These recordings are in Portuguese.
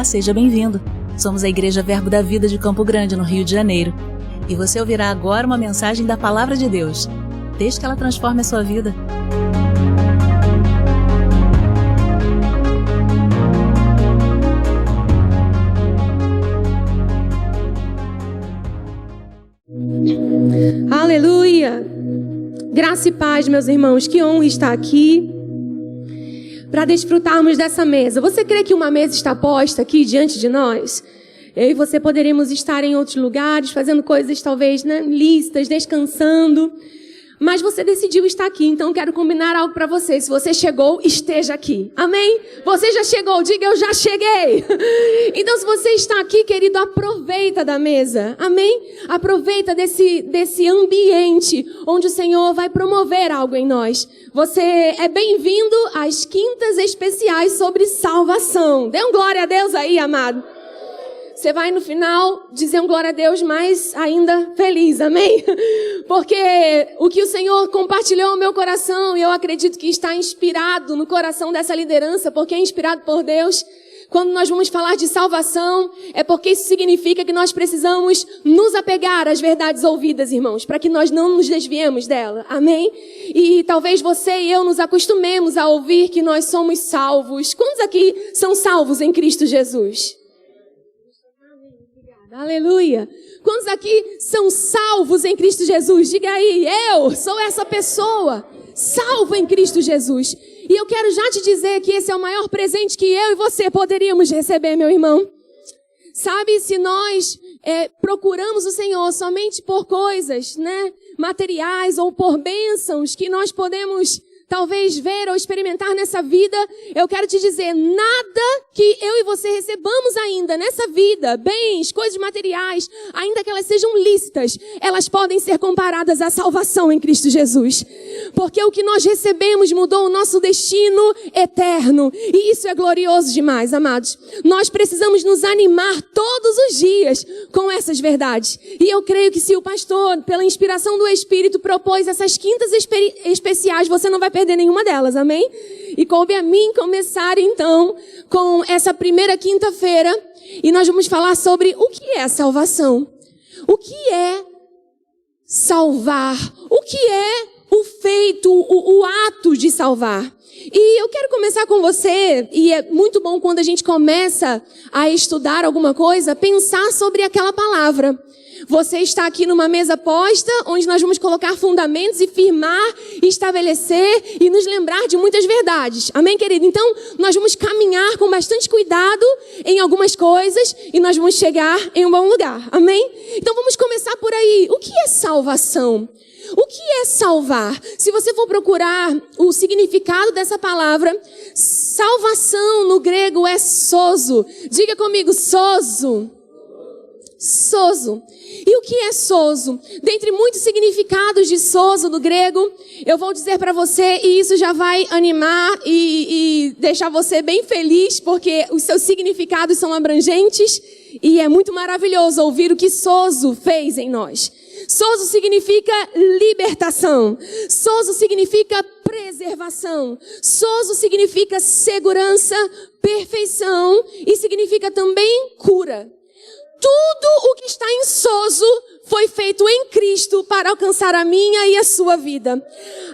Olá, seja bem-vindo. Somos a Igreja Verbo da Vida de Campo Grande, no Rio de Janeiro. E você ouvirá agora uma mensagem da Palavra de Deus. Desde que ela transforme a sua vida. Aleluia! Graça e paz, meus irmãos. Que honra estar aqui para desfrutarmos dessa mesa. Você crê que uma mesa está posta aqui diante de nós? Eu e você poderíamos estar em outros lugares, fazendo coisas talvez, lícitas, descansando. Mas você decidiu estar aqui, então quero combinar algo para você. Se você chegou, esteja aqui. Amém? Você já chegou, diga eu já cheguei. Então se você está aqui, querido, aproveita da mesa. Amém? Aproveita desse ambiente onde o Senhor vai promover algo em nós. Você é bem-vindo às quintas especiais sobre salvação. Dê um glória a Deus aí, amado. Você vai no final dizer um glória a Deus, mas ainda feliz, amém? Porque o que o Senhor compartilhou no meu coração, e eu acredito que está inspirado no coração dessa liderança, porque é inspirado por Deus. Quando nós vamos falar de salvação, é porque isso significa que nós precisamos nos apegar às verdades ouvidas, irmãos, para que nós não nos desviemos dela, amém? E talvez você e eu nos acostumemos a ouvir que nós somos salvos. Quantos aqui são salvos em Cristo Jesus? Aleluia! Quantos aqui são salvos em Cristo Jesus? Diga aí, eu sou essa pessoa, salvo em Cristo Jesus. E eu quero já te dizer que esse é o maior presente que eu e você poderíamos receber, meu irmão. Sabe, se nós procuramos o Senhor somente por coisas, materiais ou por bênçãos que nós podemos talvez ver ou experimentar nessa vida, eu quero te dizer, nada que eu e você recebamos ainda nessa vida, bens, coisas materiais, ainda que elas sejam lícitas, elas podem ser comparadas à salvação em Cristo Jesus. Porque o que nós recebemos mudou o nosso destino eterno. E isso é glorioso demais, amados. Nós precisamos nos animar todos os dias com essas verdades. E eu creio que se o pastor, pela inspiração do Espírito, propôs essas quintas especiais, você não vai perder nenhuma delas, amém? E coube a mim começar então com essa primeira quinta-feira e nós vamos falar sobre o que é salvação. O que é salvar? O que é o feito, o ato de salvar? E eu quero começar com você, e é muito bom quando a gente começa a estudar alguma coisa, pensar sobre aquela palavra. Você está aqui numa mesa posta, onde nós vamos colocar fundamentos e firmar, estabelecer e nos lembrar de muitas verdades. Amém, querido? Então, nós vamos caminhar com bastante cuidado em algumas coisas e nós vamos chegar em um bom lugar. Amém? Então, vamos começar por aí. O que é salvação? O que é salvar? Se você for procurar o significado dessa palavra, salvação no grego é sozo. Diga comigo, sozo. Sozo. E o que é sozo? Dentre muitos significados de sozo do grego, eu vou dizer para você, e isso já vai animar e deixar você bem feliz, porque os seus significados são abrangentes e é muito maravilhoso ouvir o que sozo fez em nós. Sozo significa libertação. Sozo significa preservação. Sozo significa segurança, perfeição e significa também cura. Tudo o que está em sozo foi feito em Cristo para alcançar a minha e a sua vida.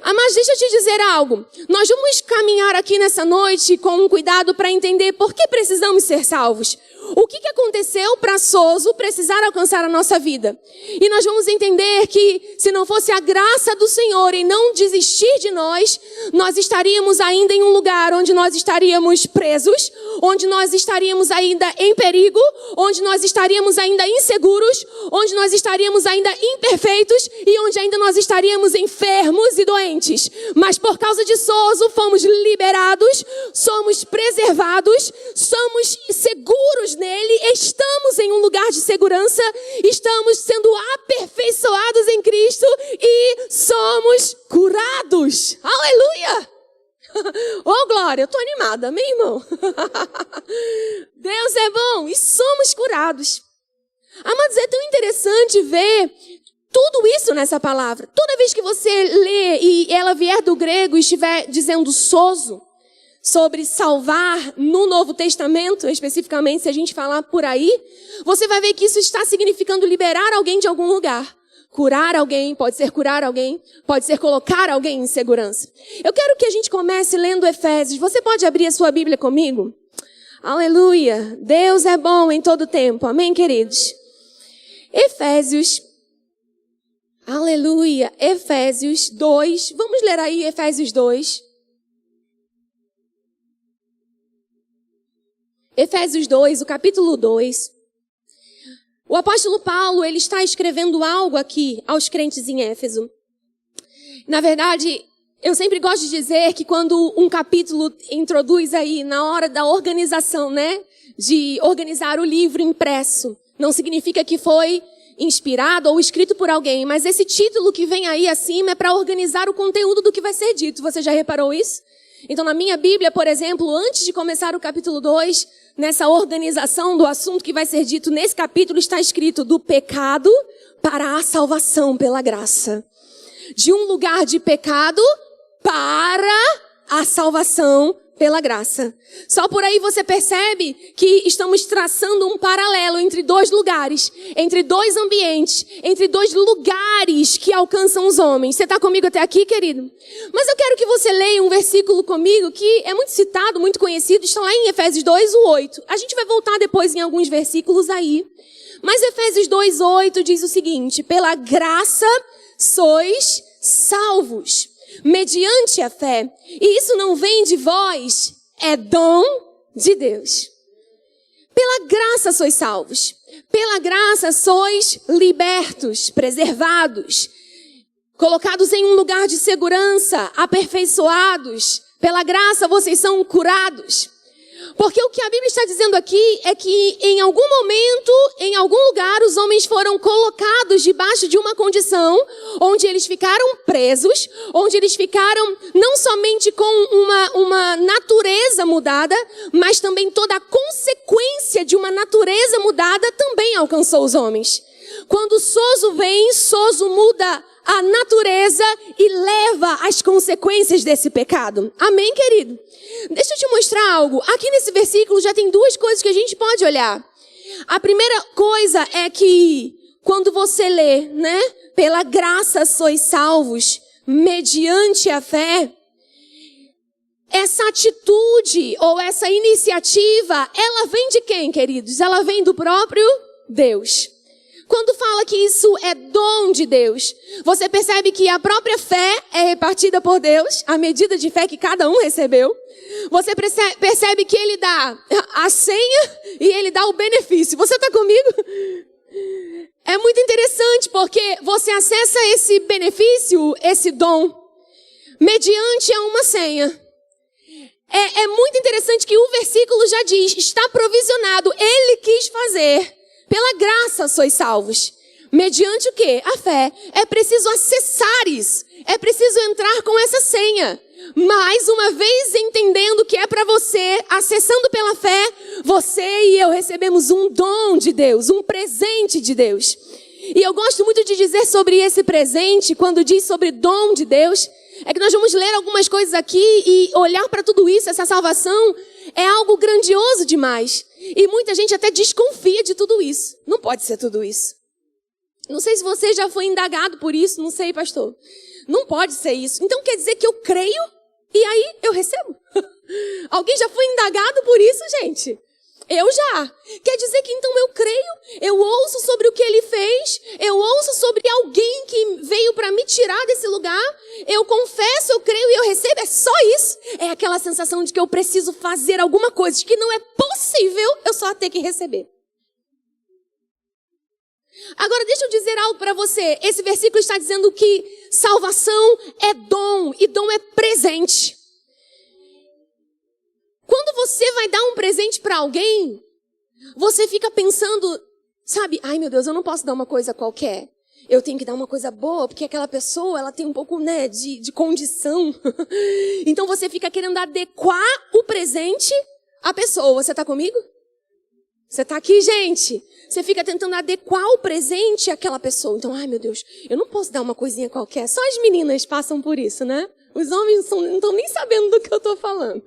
Mas deixa eu te dizer algo. Nós vamos caminhar aqui nessa noite com um cuidado para entender por que precisamos ser salvos. O que aconteceu para sozo precisar alcançar a nossa vida? E nós vamos entender que se não fosse a graça do Senhor e não desistir de nós, nós estaríamos ainda em um lugar onde nós estaríamos presos, onde nós estaríamos ainda em perigo, onde nós estaríamos ainda inseguros, onde nós estaríamos ainda imperfeitos e onde ainda nós estaríamos enfermos e doentes. Mas por causa de sozo fomos liberados, somos preservados, somos seguros nele, estamos em um lugar de segurança, estamos sendo aperfeiçoados em Cristo e somos curados. Aleluia! Oh, glória, eu tô animada, amém, irmão? Deus é bom e somos curados. Amados, é tão interessante ver tudo isso nessa palavra. Toda vez que você lê e ela vier do grego e estiver dizendo sozo, sobre salvar no Novo Testamento, especificamente se a gente falar por aí, você vai ver que isso está significando liberar alguém de algum lugar. Curar alguém, pode ser curar alguém, pode ser colocar alguém em segurança. Eu quero que a gente comece lendo Efésios. Você pode abrir a sua Bíblia comigo? Aleluia! Deus é bom em todo tempo. Amém, queridos? Efésios. Aleluia! Efésios 2. Vamos ler aí Efésios 2. Efésios 2, o capítulo 2. O apóstolo Paulo, ele está escrevendo algo aqui aos crentes em Éfeso. Na verdade, eu sempre gosto de dizer que quando um capítulo introduz aí na hora da organização, né? De organizar o livro impresso, não significa que foi inspirado ou escrito por alguém, mas esse título que vem aí acima é para organizar o conteúdo do que vai ser dito. Você já reparou isso? Então, na minha Bíblia, por exemplo, antes de começar o capítulo 2, nessa organização do assunto que vai ser dito nesse capítulo, está escrito do pecado para a salvação pela graça. De um lugar de pecado para a salvação pela graça. Só por aí você percebe que estamos traçando um paralelo entre dois lugares, entre dois ambientes, entre dois lugares que alcançam os homens. Você está comigo até aqui, querido? Mas eu quero que você leia um versículo comigo que é muito citado, muito conhecido, está lá em Efésios 2, o 8. A gente vai voltar depois em alguns versículos aí. Mas Efésios 2, 8 diz o seguinte: pela graça sois salvos, mediante a fé. E isso não vem de vós, é dom de Deus. Pela graça sois salvos. Pela graça sois libertos, preservados, colocados em um lugar de segurança, aperfeiçoados. Pela graça vocês são curados. Porque o que a Bíblia está dizendo aqui é que em algum momento, em algum lugar, os homens foram colocados debaixo de uma condição onde eles ficaram presos, onde eles ficaram não somente com uma natureza mudada, mas também toda a consequência de uma natureza mudada também alcançou os homens. Quando o sozo vem, sozo muda a natureza e leva as consequências desse pecado. Amém, querido? Deixa eu te mostrar algo. Aqui nesse versículo já tem duas coisas que a gente pode olhar. A primeira coisa é que quando você lê, né? Pela graça sois salvos, mediante a fé. Essa atitude ou essa iniciativa, ela vem de quem, queridos? Ela vem do próprio Deus. Quando fala que isso é dom de Deus, você percebe que a própria fé é repartida por Deus, a medida de fé que cada um recebeu. Você percebe que Ele dá a senha e Ele dá o benefício. Você está comigo? É muito interessante porque você acessa esse benefício, esse dom, mediante a uma senha. É muito interessante que o versículo já diz, está provisionado, Ele quis fazer. Pela graça sois salvos. Mediante o quê? A fé. É preciso acessar isso. É preciso entrar com essa senha. Mais uma vez entendendo que é para você, acessando pela fé, você e eu recebemos um dom de Deus, um presente de Deus. E eu gosto muito de dizer sobre esse presente, quando diz sobre dom de Deus, é que nós vamos ler algumas coisas aqui e olhar para tudo isso, essa salvação, é algo grandioso demais. E muita gente até desconfia de tudo isso. Não pode ser tudo isso. Não sei se você já foi indagado por isso, não sei, pastor. Não pode ser isso. Então quer dizer que eu creio e aí eu recebo? Alguém já foi indagado por isso, gente? Eu já. Quer dizer que então eu creio, eu ouço sobre o que Ele fez, eu ouço sobre alguém que veio para me tirar desse lugar, eu confesso, eu creio e eu recebo, é só isso. É aquela sensação de que eu preciso fazer alguma coisa, de que não é possível eu só ter que receber. Agora deixa eu dizer algo para você, esse versículo está dizendo que salvação é dom e dom é presente. Quando você vai dar um presente para alguém, você fica pensando, sabe, ai meu Deus, eu não posso dar uma coisa qualquer. Eu tenho que dar uma coisa boa, porque aquela pessoa, ela tem um pouco, né, de condição. Então você fica querendo adequar o presente à pessoa. Você tá comigo? Você tá aqui, gente? Você fica tentando adequar o presente àquela pessoa. Então, ai meu Deus, eu não posso dar uma coisinha qualquer. Só as meninas passam por isso, né? Os homens não estão nem sabendo do que eu estou falando.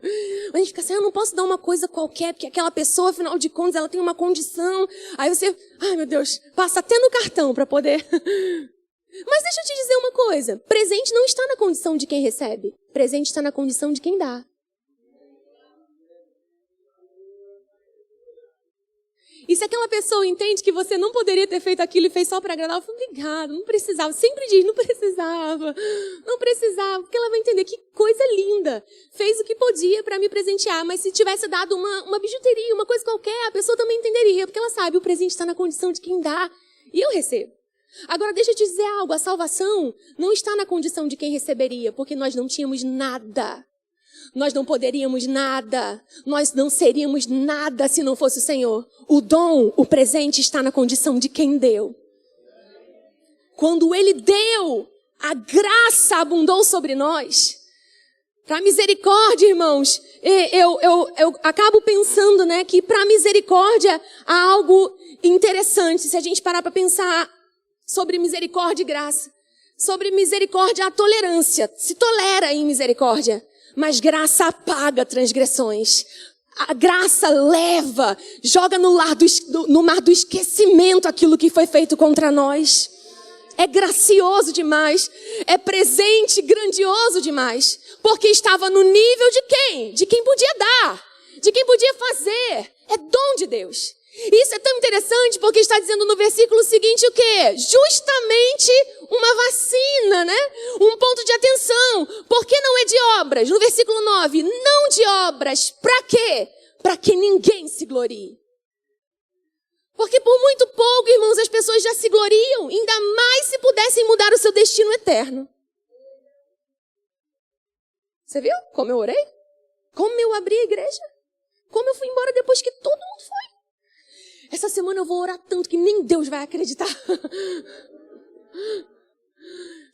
A gente fica assim, eu não posso dar uma coisa qualquer, porque aquela pessoa, afinal de contas, ela tem uma condição. Aí você, ai meu Deus, passa até no cartão para poder... Mas deixa eu te dizer uma coisa. Presente não está na condição de quem recebe. Presente está na condição de quem dá. E se aquela pessoa entende que você não poderia ter feito aquilo e fez só para agradar, eu falo, obrigado, não precisava. Sempre diz, não precisava. Porque ela vai entender que coisa linda. Fez o que podia para me presentear, mas se tivesse dado uma bijuteria, uma coisa qualquer, a pessoa também entenderia, porque ela sabe, o presente está na condição de quem dá e eu recebo. Agora deixa eu te dizer algo, a salvação não está na condição de quem receberia, porque nós não tínhamos nada. Nós não poderíamos nada, nós não seríamos nada se não fosse o Senhor. O dom, o presente está na condição de quem deu. Quando Ele deu, a graça abundou sobre nós. Para misericórdia, irmãos, eu acabo pensando, né, que para misericórdia há algo interessante. Se a gente parar para pensar sobre misericórdia e graça. Sobre misericórdia há tolerância, se tolera em misericórdia. Mas graça apaga transgressões. A graça leva, joga no mar do esquecimento aquilo que foi feito contra nós. É gracioso demais. É presente grandioso demais. Porque estava no nível de quem? De quem podia dar. De quem podia fazer. É dom de Deus. Isso é tão interessante porque está dizendo no versículo seguinte o quê? Justamente uma vacina, né? Um ponto de atenção. Por que não é de obras? No versículo 9, não de obras. Para quê? Para que ninguém se glorie. Porque por muito pouco, irmãos, as pessoas já se gloriam. Ainda mais se pudessem mudar o seu destino eterno. Você viu como eu orei? Como eu abri a igreja? Como eu fui embora depois que todo mundo foi? Essa semana eu vou orar tanto que nem Deus vai acreditar.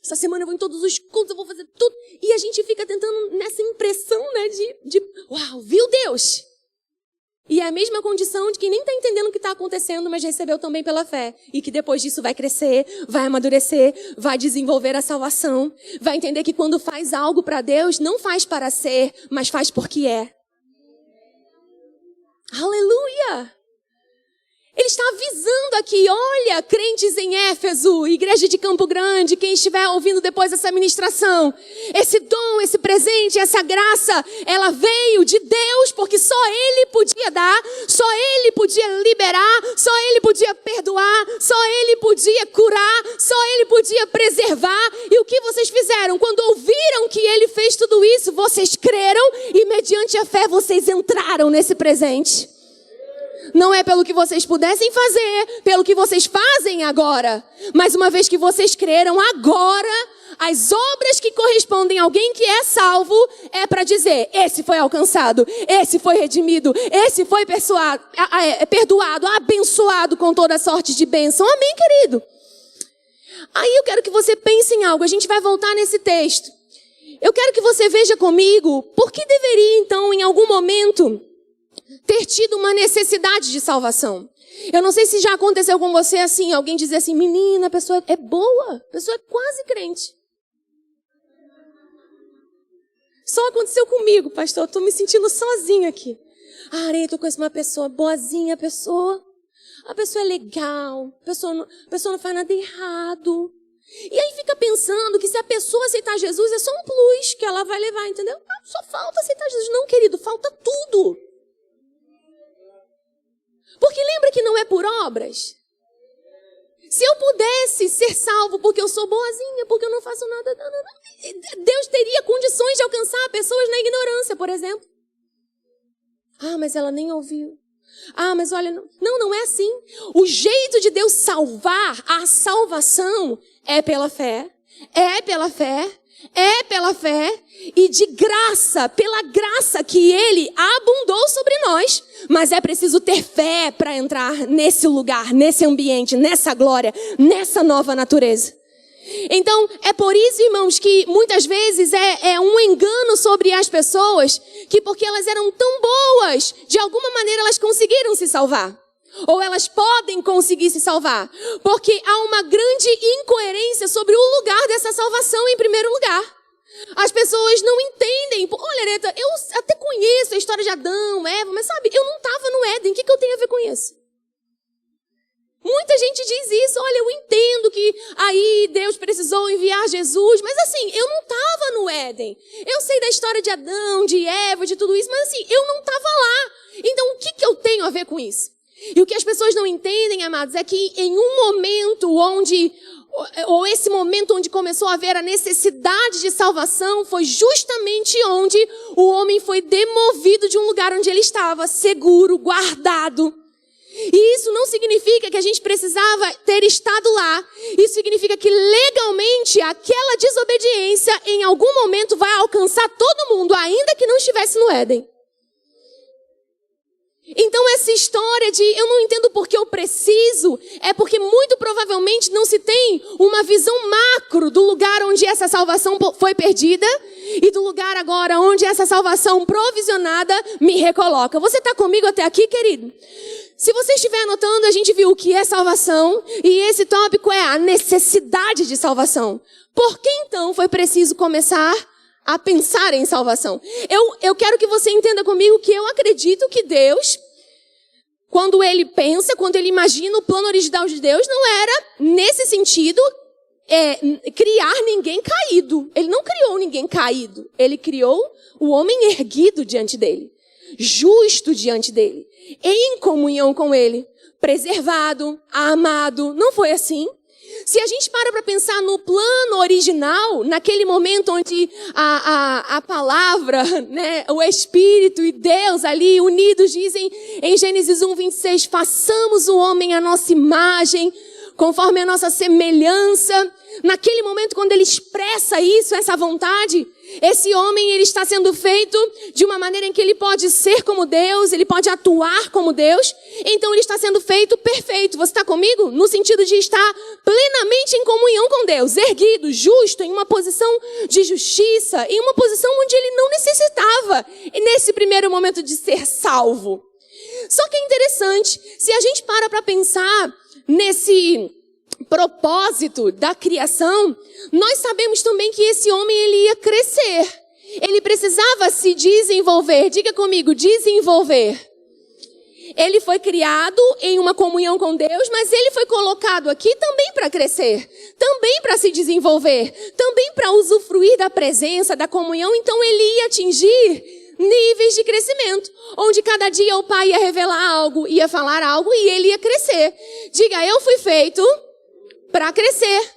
Essa semana eu vou em todos os cultos, eu vou fazer tudo. E a gente fica tentando nessa impressão, né, de uau, viu Deus? E é a mesma condição de quem nem está entendendo o que está acontecendo, mas recebeu também pela fé. E que depois disso vai crescer, vai amadurecer, vai desenvolver a salvação. Vai entender que quando faz algo para Deus, não faz para ser, mas faz porque é. Aleluia! Ele está avisando aqui, olha, crentes em Éfeso, igreja de Campo Grande, quem estiver ouvindo depois dessa ministração, esse dom, esse presente, essa graça, ela veio de Deus, porque só Ele podia dar, só Ele podia liberar, só Ele podia perdoar, só Ele podia curar, só Ele podia preservar. E o que vocês fizeram? Quando ouviram que Ele fez tudo isso, vocês creram e mediante a fé vocês entraram nesse presente. Não é pelo que vocês pudessem fazer, pelo que vocês fazem agora. Mas uma vez que vocês creram agora, as obras que correspondem a alguém que é salvo, é para dizer, esse foi alcançado, esse foi redimido, esse foi perdoado, abençoado com toda sorte de bênção. Amém, querido? Aí eu quero que você pense em algo, a gente vai voltar nesse texto. Eu quero que você veja comigo, por que deveria então, em algum momento, ter tido uma necessidade de salvação. Eu não sei se já aconteceu com você assim, alguém dizer assim, menina, a pessoa é boa, a pessoa é quase crente. Só aconteceu comigo, pastor, eu estou me sentindo sozinha aqui. Areia, eu conheço uma pessoa boazinha, a pessoa é legal, a pessoa não faz nada errado. E aí fica pensando que se a pessoa aceitar Jesus é só um plus que ela vai levar, entendeu? Só falta aceitar Jesus. Não, querido, falta tudo. Porque lembra que não é por obras? Se eu pudesse ser salvo porque eu sou boazinha, porque eu não faço nada, Deus teria condições de alcançar pessoas na ignorância, por exemplo. Ah, mas ela nem ouviu. Ah, mas olha, não é assim. O jeito de Deus salvar, a salvação é pela fé, é pela fé, é pela fé e de graça, pela graça que Ele abundou sobre nós. Mas é preciso ter fé para entrar nesse lugar, nesse ambiente, nessa glória, nessa nova natureza. Então, é por isso, irmãos, que muitas vezes é um engano sobre as pessoas, que porque elas eram tão boas, de alguma maneira elas conseguiram se salvar. Ou elas podem conseguir se salvar. Porque há uma grande incoerência sobre o lugar dessa salvação em primeiro lugar. As pessoas não entendem. Olha, Areta, eu até conheço a história de Adão, Eva, mas sabe, eu não estava no Éden. O que eu tenho a ver com isso? Muita gente diz isso. Olha, eu entendo que aí Deus precisou enviar Jesus, mas assim, eu não estava no Éden. Eu sei da história de Adão, de Eva, de tudo isso, mas assim, eu não estava lá. Então, o que eu tenho a ver com isso? E o que as pessoas não entendem, amados, é que em um momento ou esse momento onde começou a haver a necessidade de salvação, foi justamente onde o homem foi demovido de um lugar onde ele estava, seguro, guardado. E isso não significa que a gente precisava ter estado lá. Isso significa que legalmente aquela desobediência em algum momento vai alcançar todo mundo, ainda que não estivesse no Éden. Então essa história de eu não entendo porque eu preciso, é porque muito provavelmente não se tem uma visão macro do lugar onde essa salvação foi perdida e do lugar agora onde essa salvação provisionada me recoloca. Você está comigo até aqui, querido? Se você estiver anotando, a gente viu o que é salvação e esse tópico é a necessidade de salvação. Por que então foi preciso começar a pensar em salvação? Eu quero que você entenda comigo que eu acredito que Deus, quando ele pensa, quando ele imagina o plano original de Deus, não era, nesse sentido, criar ninguém caído. Ele não criou ninguém caído. Ele criou o homem erguido diante dele, justo diante dele, em comunhão com ele, preservado, amado. Não foi assim? Se a gente para pensar no plano original, naquele momento onde a palavra, né, o Espírito e Deus ali unidos dizem em Gênesis 1:26, façamos o homem à nossa imagem, conforme a nossa semelhança. Naquele momento, quando ele expressa isso, essa vontade, esse homem ele está sendo feito de uma maneira em que ele pode ser como Deus, ele pode atuar como Deus. Então ele está sendo feito perfeito. Você está comigo? No sentido de estar plenamente em comunhão com Deus, erguido, justo, em uma posição de justiça, em uma posição onde ele não necessitava, nesse primeiro momento, de ser salvo. Só que é interessante, se a gente para pensar nesse propósito da criação, nós sabemos também que esse homem ele ia crescer. Ele precisava se desenvolver. Diga comigo, desenvolver. Ele foi criado em uma comunhão com Deus, mas ele foi colocado aqui também para crescer, também para se desenvolver, também para usufruir da presença, da comunhão. Então ele ia atingir níveis de crescimento, onde cada dia o pai ia revelar algo, ia falar algo e ele ia crescer. Diga, eu fui feito para crescer.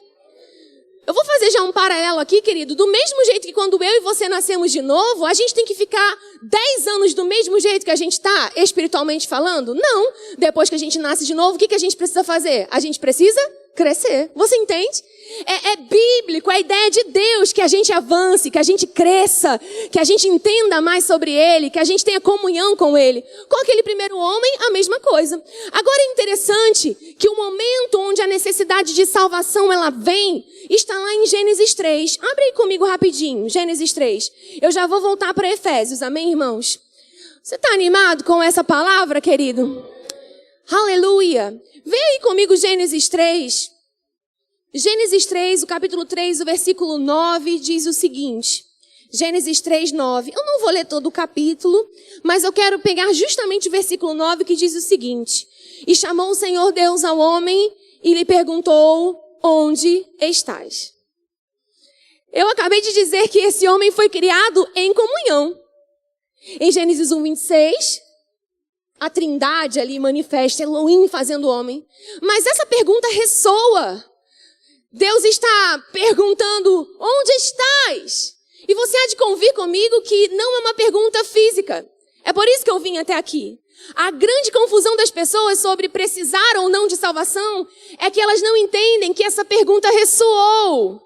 Eu vou fazer já um paralelo aqui, querido. Do mesmo jeito que quando eu e você nascemos de novo, a gente tem que ficar 10 anos do mesmo jeito que a gente está, espiritualmente falando? Não. Depois que a gente nasce de novo, o que a gente precisa fazer? A gente precisa crescer. Você entende? É bíblico, é a ideia de Deus que a gente avance, que a gente cresça, que a gente entenda mais sobre Ele, que a gente tenha comunhão com Ele. Com aquele primeiro homem, a mesma coisa. Agora é interessante que o momento onde a necessidade de salvação ela vem, está lá em Gênesis 3. Abre aí comigo rapidinho, Gênesis 3. Eu já vou voltar para Efésios, amém, irmãos? Você está animado com essa palavra, querido? Aleluia! Vê aí comigo Gênesis 3. Gênesis 3, o capítulo 3, o versículo 9, diz o seguinte. Gênesis 3, 9. Eu não vou ler todo o capítulo, mas eu quero pegar justamente o versículo 9 que diz o seguinte. E chamou o Senhor Deus ao homem e lhe perguntou, onde estás? Eu acabei de dizer que esse homem foi criado em comunhão. Em Gênesis 1, 26, a trindade ali manifesta, Elohim fazendo homem. Mas essa pergunta ressoa. Deus está perguntando, onde estás? E você há de convir comigo que não é uma pergunta física. É por isso que eu vim até aqui. A grande confusão das pessoas sobre precisar ou não de salvação é que elas não entendem que essa pergunta ressoou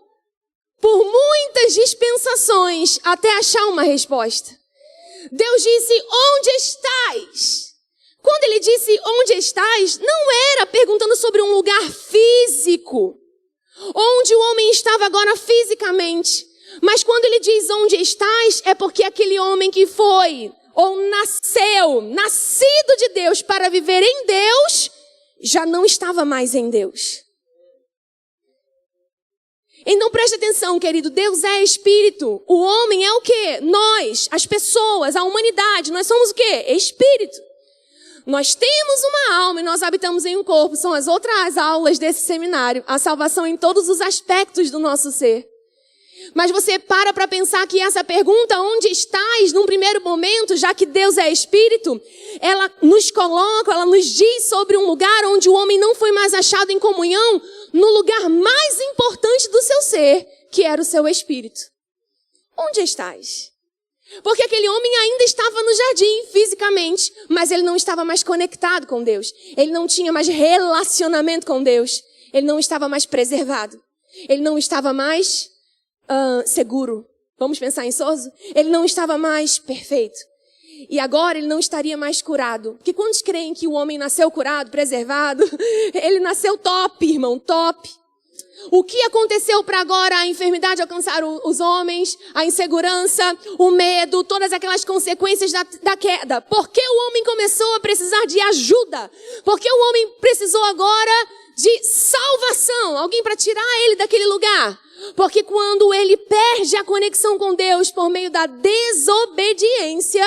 por muitas dispensações até achar uma resposta. Deus disse, onde estás? Quando ele disse, onde estás, não era perguntando sobre um lugar físico, onde o homem estava agora fisicamente. Mas quando ele diz onde estás, é porque aquele homem que foi ou nascido de Deus para viver em Deus, já não estava mais em Deus. Então preste atenção, querido, Deus é espírito. O homem é o quê? Nós, as pessoas, a humanidade, nós somos o quê? Espírito. Nós temos uma alma e nós habitamos em um corpo. São as outras aulas desse seminário. A salvação em todos os aspectos do nosso ser. Mas você para pensar que essa pergunta, onde estás, num primeiro momento, já que Deus é espírito, ela nos coloca, ela nos diz sobre um lugar onde o homem não foi mais achado em comunhão, no lugar mais importante do seu ser, que era o seu espírito. Onde estás? Porque aquele homem ainda estava no jardim, fisicamente, mas ele não estava mais conectado com Deus. Ele não tinha mais relacionamento com Deus. Ele não estava mais preservado. Ele não estava mais seguro. Vamos pensar em Soso? Ele não estava mais perfeito. E agora ele não estaria mais curado. Porque quantos creem que o homem nasceu curado, preservado? Ele nasceu top, irmão, top. O que aconteceu para agora a enfermidade alcançar os homens, a insegurança, o medo, todas aquelas consequências da queda? Por que o homem começou a precisar de ajuda? Por que o homem precisou agora de salvação? Alguém para tirar ele daquele lugar? Porque quando ele perde a conexão com Deus por meio da desobediência,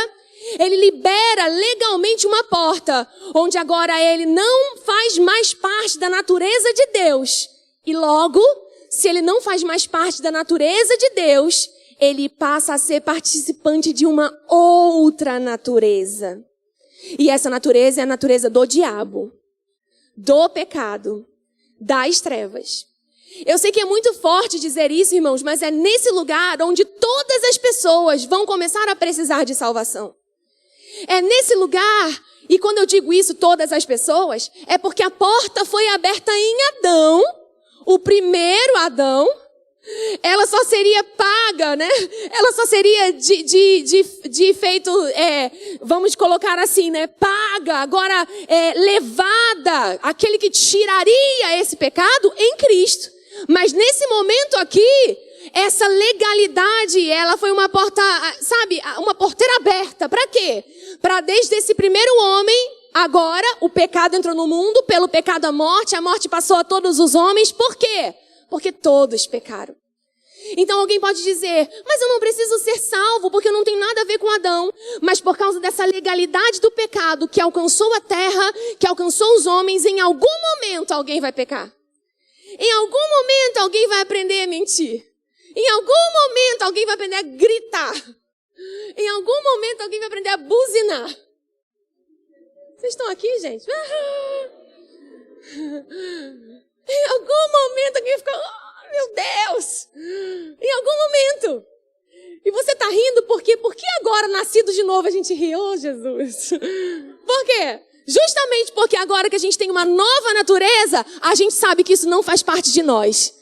ele libera legalmente uma porta, onde agora ele não faz mais parte da natureza de Deus. E logo, se ele não faz mais parte da natureza de Deus, ele passa a ser participante de uma outra natureza. E essa natureza é a natureza do diabo, do pecado, das trevas. Eu sei que é muito forte dizer isso, irmãos, mas é nesse lugar onde todas as pessoas vão começar a precisar de salvação. É nesse lugar, e quando eu digo isso, todas as pessoas, é porque a porta foi aberta em Adão, o primeiro Adão. Ela só seria paga, né? Ela só seria de feito, vamos colocar assim, né? Paga, agora levada, aquele que tiraria esse pecado em Cristo. Mas nesse momento aqui, essa legalidade, ela foi uma porta, sabe, uma porteira aberta. Para quê? Para desde esse primeiro homem, agora o pecado entrou no mundo, pelo pecado a morte passou a todos os homens. Por quê? Porque todos pecaram. Então alguém pode dizer, mas eu não preciso ser salvo, porque eu não tenho nada a ver com Adão. Mas por causa dessa legalidade do pecado que alcançou a terra, que alcançou os homens, em algum momento alguém vai pecar. Em algum momento alguém vai aprender a mentir. Em algum momento alguém vai aprender a gritar. Em algum momento alguém vai aprender a buzinar. Vocês estão aqui, gente? Em algum momento alguém fica, oh, meu Deus! Em algum momento. E você está rindo por quê? Por que agora, nascido de novo, a gente ri? Oh, Jesus! Por quê? Justamente porque agora que a gente tem uma nova natureza, a gente sabe que isso não faz parte de nós.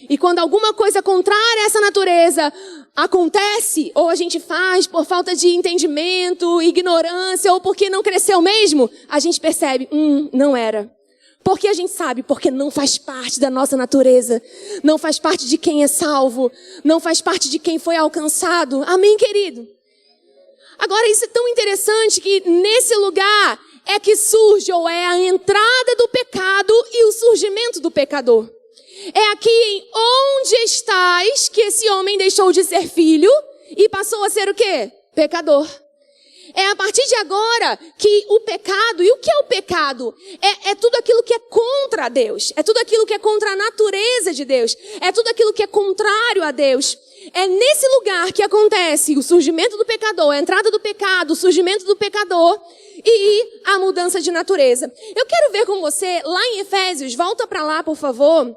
E quando alguma coisa contrária a essa natureza acontece, ou a gente faz por falta de entendimento, ignorância, ou porque não cresceu mesmo, a gente percebe, não era. Porque a gente sabe, porque não faz parte da nossa natureza, não faz parte de quem é salvo, não faz parte de quem foi alcançado. Amém, querido? Agora, isso é tão interessante que nesse lugar é que surge, ou é a entrada do pecado e o surgimento do pecador. É aqui em onde estás que esse homem deixou de ser filho e passou a ser o quê? Pecador. É a partir de agora que o pecado, e o que é o pecado? É tudo aquilo que é contra Deus, é tudo aquilo que é contra a natureza de Deus, é tudo aquilo que é contrário a Deus. É nesse lugar que acontece o surgimento do pecador, a entrada do pecado, o surgimento do pecador e a mudança de natureza. Eu quero ver com você lá em Efésios, volta para lá, por favor.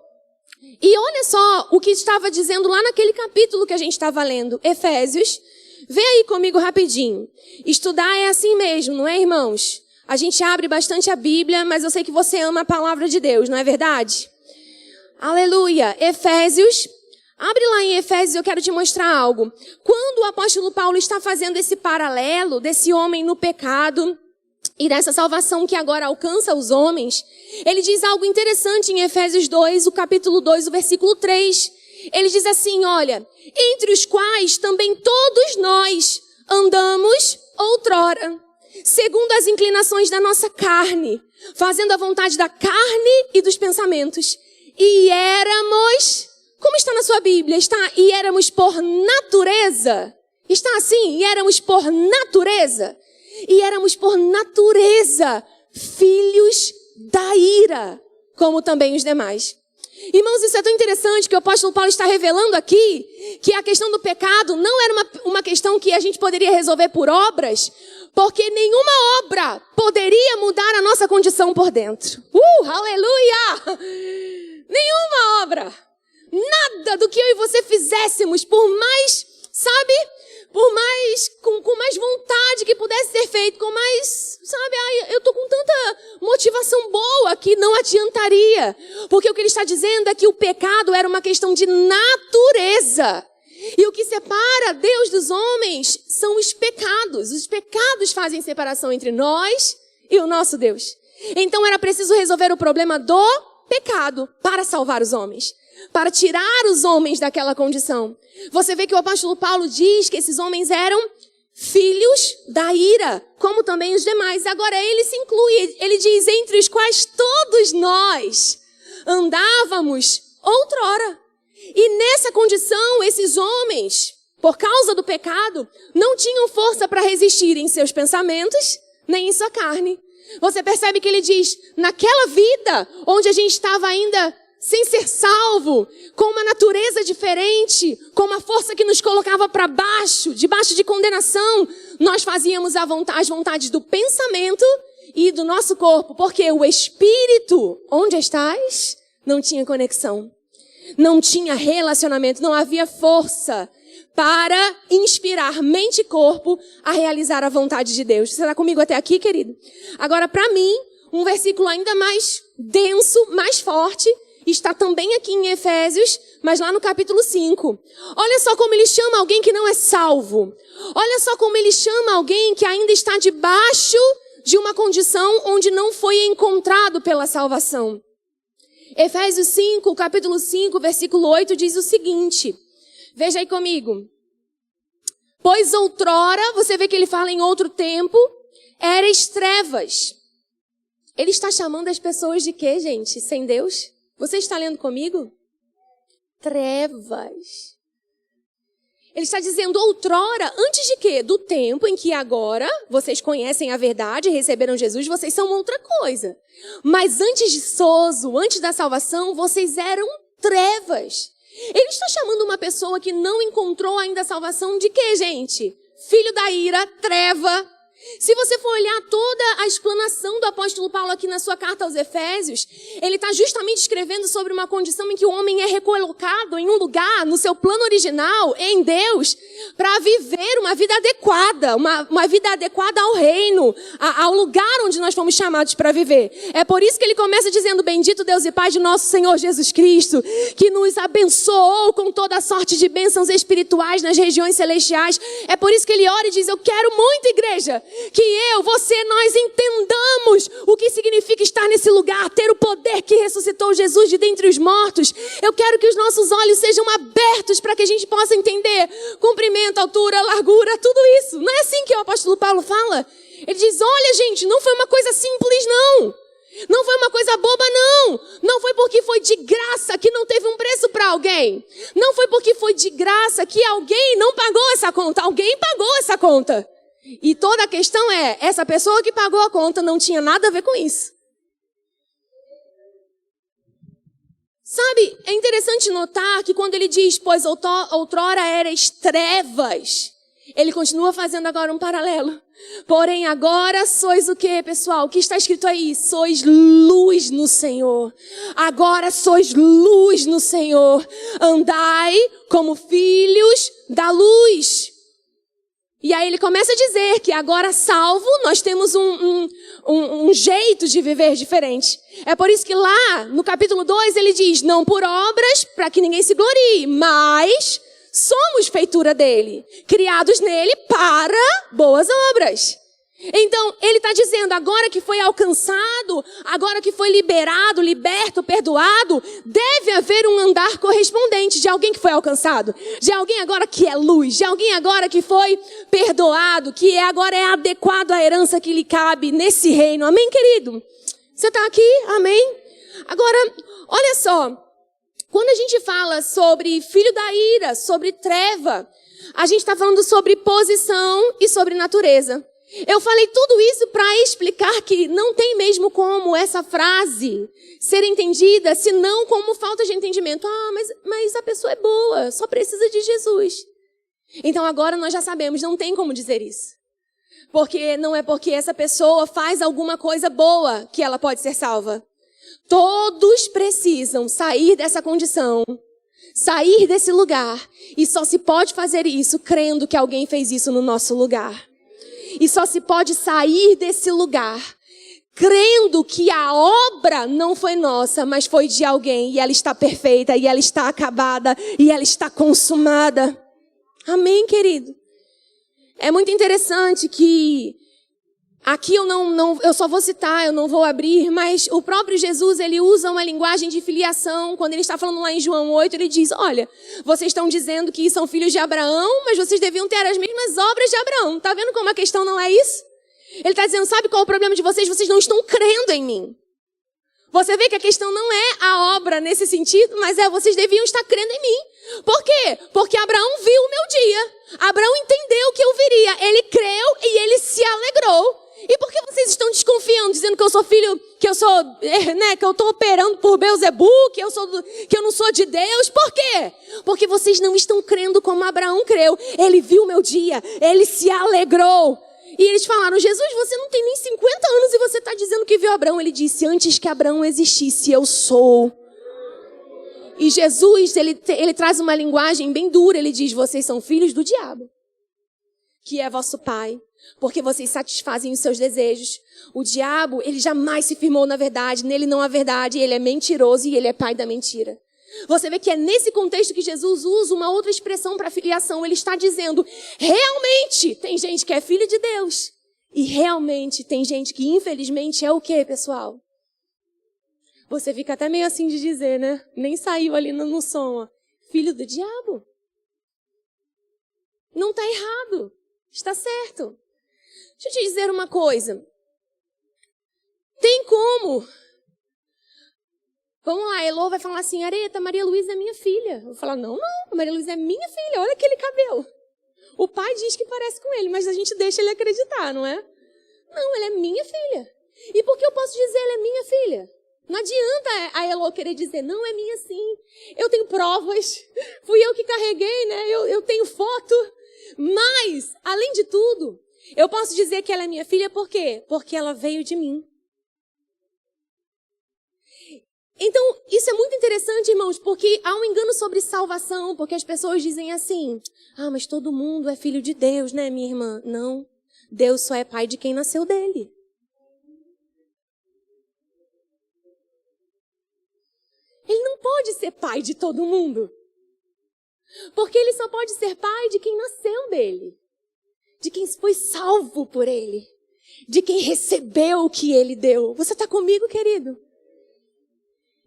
E olha só o que estava dizendo lá naquele capítulo que a gente estava lendo, Efésios. Vê aí comigo rapidinho. Estudar é assim mesmo, não é, irmãos? A gente abre bastante a Bíblia, mas eu sei que você ama a palavra de Deus, não é verdade? Aleluia. Efésios. Abre lá em Efésios, eu quero te mostrar algo. Quando o apóstolo Paulo está fazendo esse paralelo desse homem no pecado e dessa salvação que agora alcança os homens, ele diz algo interessante em Efésios 2, o capítulo 2, o versículo 3. Ele diz assim, olha, entre os quais também todos nós andamos outrora, segundo as inclinações da nossa carne, fazendo a vontade da carne e dos pensamentos. E éramos, como está sua Bíblia, está, e éramos por natureza. Está assim, e éramos por natureza. E éramos por natureza filhos da ira, como também os demais. Irmãos, isso é tão interessante que o apóstolo Paulo está revelando aqui que a questão do pecado não era uma questão que a gente poderia resolver por obras, porque nenhuma obra poderia mudar a nossa condição por dentro. Aleluia! Nenhuma obra. Nada do que eu e você fizéssemos, por mais, sabe, com mais vontade que pudesse ser feito, com mais, sabe, eu tô com tanta motivação boa que não adiantaria. Porque o que ele está dizendo é que o pecado era uma questão de natureza. E o que separa Deus dos homens são os pecados. Os pecados fazem separação entre nós e o nosso Deus. Então era preciso resolver o problema do pecado para salvar os homens, para tirar os homens daquela condição. Você vê que o apóstolo Paulo diz que esses homens eram filhos da ira, como também os demais. Agora ele se inclui, ele diz, entre os quais todos nós andávamos outrora. E nessa condição, esses homens, por causa do pecado, não tinham força para resistir em seus pensamentos, nem em sua carne. Você percebe que ele diz, naquela vida onde a gente estava ainda sem ser salvo, com uma natureza diferente, com uma força que nos colocava para baixo, debaixo de condenação, nós fazíamos as vontades do pensamento e do nosso corpo, porque o espírito, onde estás, não tinha conexão, não tinha relacionamento, não havia força para inspirar mente e corpo a realizar a vontade de Deus. Você está comigo até aqui, querido? Agora, para mim, um versículo ainda mais denso, mais forte, está também aqui em Efésios, mas lá no capítulo 5. Olha só como ele chama alguém que não é salvo. Olha só como ele chama alguém que ainda está debaixo de uma condição onde não foi encontrado pela salvação. Efésios 5, capítulo 5, versículo 8 diz o seguinte. Veja aí comigo. Pois outrora, você vê que ele fala em outro tempo, erais trevas. Ele está chamando as pessoas de quê, gente? Sem Deus? Você está lendo comigo? Trevas. Ele está dizendo outrora, antes de quê? Do tempo em que agora vocês conhecem a verdade, receberam Jesus, vocês são outra coisa. Mas antes disso, antes da salvação, vocês eram trevas. Ele está chamando uma pessoa que não encontrou ainda a salvação de quê, gente? Filho da ira, treva. Se você for olhar toda a explanação do apóstolo Paulo aqui na sua carta aos Efésios, ele está justamente escrevendo sobre uma condição em que o homem é recolocado em um lugar, no seu plano original, em Deus, para viver uma vida adequada, uma vida adequada ao reino, ao lugar onde nós fomos chamados para viver. É por isso que ele começa dizendo, bendito Deus e Pai de nosso Senhor Jesus Cristo, que nos abençoou com toda a sorte de bênçãos espirituais nas regiões celestiais. É por isso que ele ora e diz, eu quero muito, igreja, que eu, você, nós entendamos o que significa estar nesse lugar, ter o poder que ressuscitou Jesus de dentre os mortos. Eu quero que os nossos olhos sejam abertos para que a gente possa entender comprimento, altura, largura, tudo isso. Não é assim que o apóstolo Paulo fala? Ele diz, olha gente, não foi uma coisa simples não. Não foi uma coisa boba não. Não foi porque foi de graça que não teve um preço para alguém. Não foi porque foi de graça que alguém não pagou essa conta. Alguém pagou essa conta. E toda a questão é, essa pessoa que pagou a conta não tinha nada a ver com isso. Sabe, é interessante notar que quando ele diz, pois outrora erais trevas, ele continua fazendo agora um paralelo. Porém agora sois o quê, pessoal? O que está escrito aí? Sois luz no Senhor. Agora sois luz no Senhor. Andai como filhos da luz. E aí ele começa a dizer que agora salvo, nós temos um jeito de viver diferente. É por isso que lá no capítulo 2 ele diz, não por obras, para que ninguém se glorie, mas somos feitura dele, criados nele para boas obras. Então, ele está dizendo, agora que foi alcançado, agora que foi liberado, liberto, perdoado, deve haver um andar correspondente de alguém que foi alcançado, de alguém agora que é luz, de alguém agora que foi perdoado, que agora é adequado à herança que lhe cabe nesse reino. Amém, querido? Você está aqui? Amém? Agora, olha só, Quando a gente fala sobre filho da ira, sobre treva, a gente está falando sobre posição e sobre natureza. Eu falei tudo isso para explicar que não tem mesmo como essa frase ser entendida, senão como falta de entendimento. Mas a pessoa é boa, só precisa de Jesus. Então agora nós já sabemos, não tem como dizer isso. Porque não é porque essa pessoa faz alguma coisa boa que ela pode ser salva. Todos precisam sair dessa condição, sair desse lugar. E só se pode fazer isso crendo que alguém fez isso no nosso lugar. E só se pode sair desse lugar crendo que a obra não foi nossa, mas foi de alguém. E ela está perfeita, e ela está acabada, e ela está consumada. Amém, querido? É muito interessante que aqui eu só vou citar, eu não vou abrir, mas o próprio Jesus, ele usa uma linguagem de filiação. Quando ele está falando lá em João 8, ele diz, olha, vocês estão dizendo que são filhos de Abraão, mas vocês deviam ter as mesmas obras de Abraão. Tá vendo como a questão não é isso? Ele está dizendo, sabe qual é o problema de vocês? Vocês não estão crendo em mim. Você vê que a questão não é a obra nesse sentido, mas vocês deviam estar crendo em mim. Por quê? Porque Abraão viu o meu dia. Abraão entendeu que eu viria. Ele creu e ele se alegrou. E por que vocês estão desconfiando, dizendo que eu sou filho, que eu estou operando por Beelzebu, que eu não sou de Deus? Por quê? Porque vocês não estão crendo como Abraão creu. Ele viu o meu dia, ele se alegrou. E eles falaram, Jesus, você não tem nem 50 anos e você está dizendo que viu Abraão. Ele disse, antes que Abraão existisse, eu sou. E Jesus, ele traz uma linguagem bem dura. Ele diz, vocês são filhos do diabo, que é vosso pai, porque vocês satisfazem os seus desejos. O diabo, ele jamais se firmou na verdade, nele não há verdade, ele é mentiroso e ele é pai da mentira. Você vê que é nesse contexto que Jesus usa uma outra expressão para filiação. Ele está dizendo, realmente tem gente que é filho de Deus. E realmente tem gente que infelizmente é o quê, pessoal? Você fica até meio assim de dizer, né? Nem saiu ali no som, ó. Filho do diabo. Não está errado. Está certo. Deixa eu te dizer uma coisa. Tem como... Vamos lá, Elô vai falar assim, Areta, Maria Luísa é minha filha. Eu vou falar, não, Maria Luísa é minha filha, olha aquele cabelo. O pai diz que parece com ele, mas a gente deixa ele acreditar, não é? Não, ela é minha filha. E por que eu posso dizer ela é minha filha? Não adianta a Elô querer dizer, não, é minha sim. Eu tenho provas, fui eu que carreguei, né? Eu tenho foto. Mas, além de tudo, eu posso dizer que ela é minha filha por quê? Porque ela veio de mim. Então, isso é muito interessante, irmãos, porque há um engano sobre salvação, porque as pessoas dizem assim, mas todo mundo é filho de Deus, né, minha irmã? Não, Deus só é pai de quem nasceu dele. Ele não pode ser pai de todo mundo, porque ele só pode ser pai de quem nasceu dele, de quem foi salvo por ele, de quem recebeu o que ele deu. Você está comigo, querido?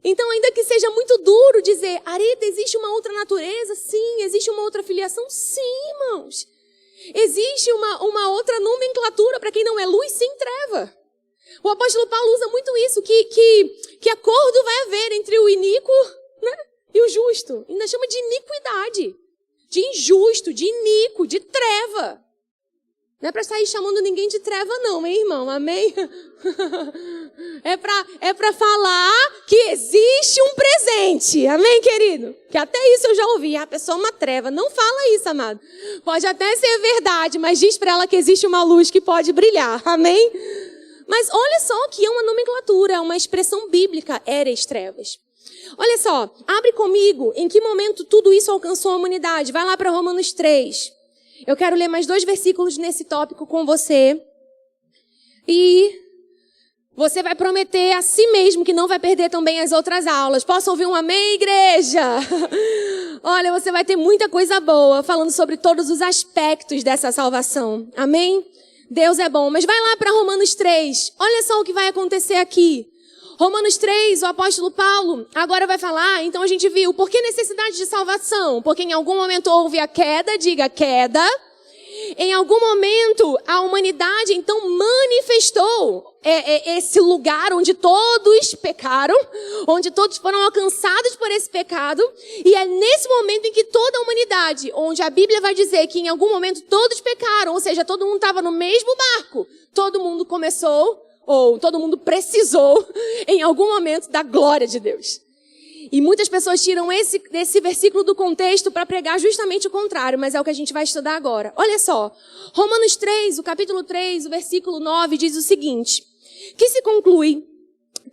Então, ainda que seja muito duro dizer, Areta, existe uma outra natureza? Sim. Existe uma outra filiação? Sim, irmãos. Existe uma outra nomenclatura para quem não é luz, sim, treva. O apóstolo Paulo usa muito isso, que acordo vai haver entre o iníquo, né, e o justo. Ainda chama de iniquidade, de injusto, de iníquo, de treva. Não é para sair chamando ninguém de treva não, hein, irmão? Amém? É para falar que existe um presente. Amém, querido? Que até isso eu já ouvi. A pessoa é uma treva. Não fala isso, amado. Pode até ser verdade, mas diz para ela que existe uma luz que pode brilhar. Amém? Mas olha só que é uma nomenclatura, é uma expressão bíblica. Eres trevas. Olha só, abre comigo em que momento tudo isso alcançou a humanidade. Vai lá para Romanos 3. Eu quero ler mais 2 versículos nesse tópico com você. E você vai prometer a si mesmo que não vai perder também as outras aulas. Posso ouvir um amém, igreja? Olha, você vai ter muita coisa boa falando sobre todos os aspectos dessa salvação. Amém? Deus é bom. Mas vai lá para Romanos 3. Olha só o que vai acontecer aqui. Romanos 3, o apóstolo Paulo agora vai falar, então a gente viu, por que necessidade de salvação? Porque em algum momento houve a queda, diga queda, Em algum momento, a humanidade, então, manifestou esse lugar onde todos pecaram, onde todos foram alcançados por esse pecado. E é nesse momento em que toda a humanidade, onde a Bíblia vai dizer que em algum momento todos pecaram, ou seja, todo mundo estava no mesmo barco, todo mundo começou, ou todo mundo precisou, em algum momento, da glória de Deus. E muitas pessoas tiram esse versículo do contexto para pregar justamente o contrário, mas é o que a gente vai estudar agora. Olha só, Romanos 3, o capítulo 3, o versículo 9, diz o seguinte: que se conclui,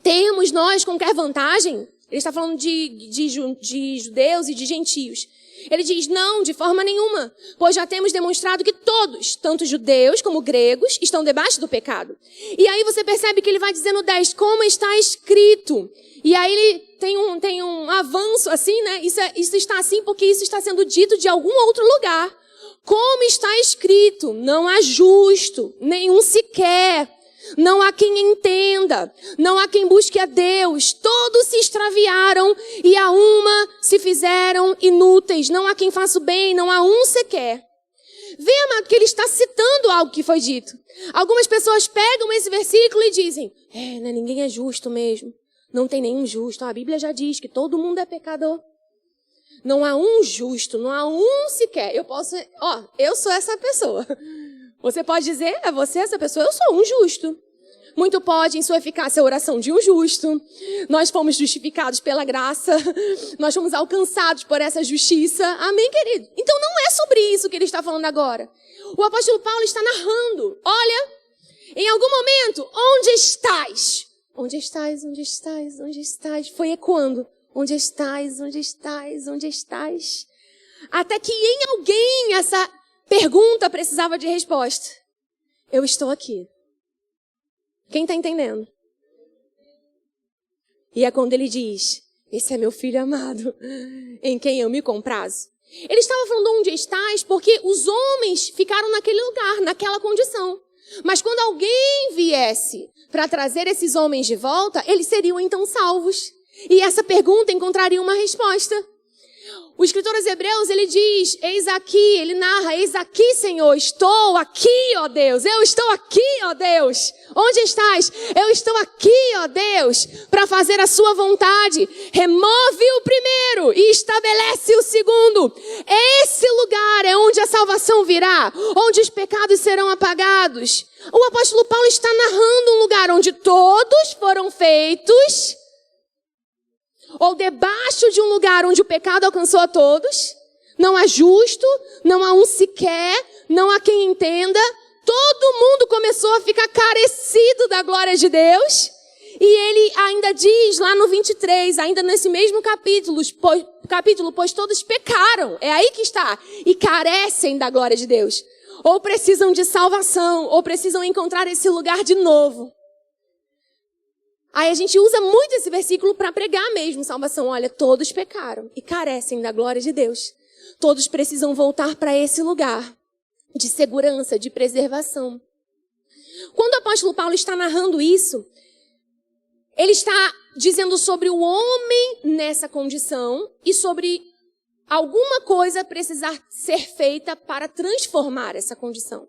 temos nós qualquer vantagem? Ele está falando de judeus e de gentios. Ele diz, não, de forma nenhuma, pois já temos demonstrado que todos, tanto judeus como gregos, estão debaixo do pecado. E aí você percebe que ele vai dizer no 10, como está escrito. E aí ele tem um avanço assim, né? Isso está assim porque isso está sendo dito de algum outro lugar. Como está escrito, não há justo, nenhum sequer. Não há quem entenda, não há quem busque a Deus. Todos se extraviaram e a uma se fizeram inúteis. Não há quem faça o bem, não há um sequer. Vê, amado, que ele está citando algo que foi dito. Algumas pessoas pegam esse versículo e dizem, né, ninguém é justo mesmo. Não tem nenhum justo. A Bíblia já diz que todo mundo é pecador. Não há um justo, não há um sequer. Eu sou essa pessoa. Você pode dizer, você essa pessoa, eu sou um justo. Muito pode em sua eficácia a oração de um justo. Nós fomos justificados pela graça. Nós fomos alcançados por essa justiça. Amém, querido? Então não é sobre isso que ele está falando agora. O apóstolo Paulo está narrando. Olha, em algum momento, onde estás? Onde estás? Onde estás? Onde estás? Foi ecoando. Onde estás? Onde estás? Onde estás? Até que em alguém essa pergunta precisava de resposta. Eu estou aqui. Quem está entendendo? E é quando ele diz, esse é meu filho amado, em quem eu me comprazo. Ele estava falando onde estás porque os homens ficaram naquele lugar, naquela condição. Mas quando alguém viesse para trazer esses homens de volta, eles seriam então salvos. E essa pergunta encontraria uma resposta. O escritor aos Hebreus, ele diz, eis aqui, ele narra, eis aqui, Senhor, estou aqui, ó Deus, eu estou aqui, ó Deus. Onde estás? Eu estou aqui, ó Deus, para fazer a sua vontade. Remove o primeiro e estabelece o segundo. Esse lugar é onde a salvação virá, onde os pecados serão apagados. O apóstolo Paulo está narrando um lugar onde todos foram feitos, ou debaixo de um lugar onde o pecado alcançou a todos, não há justo, não há um sequer, não há quem entenda, todo mundo começou a ficar carecido da glória de Deus, e ele ainda diz lá no 23, ainda nesse mesmo capítulo, pois todos pecaram, é aí que está, e carecem da glória de Deus, ou precisam de salvação, ou precisam encontrar esse lugar de novo. Aí a gente usa muito esse versículo para pregar mesmo salvação. Olha, todos pecaram e carecem da glória de Deus. Todos precisam voltar para esse lugar de segurança, de preservação. Quando o apóstolo Paulo está narrando isso, ele está dizendo sobre o homem nessa condição e sobre alguma coisa precisar ser feita para transformar essa condição.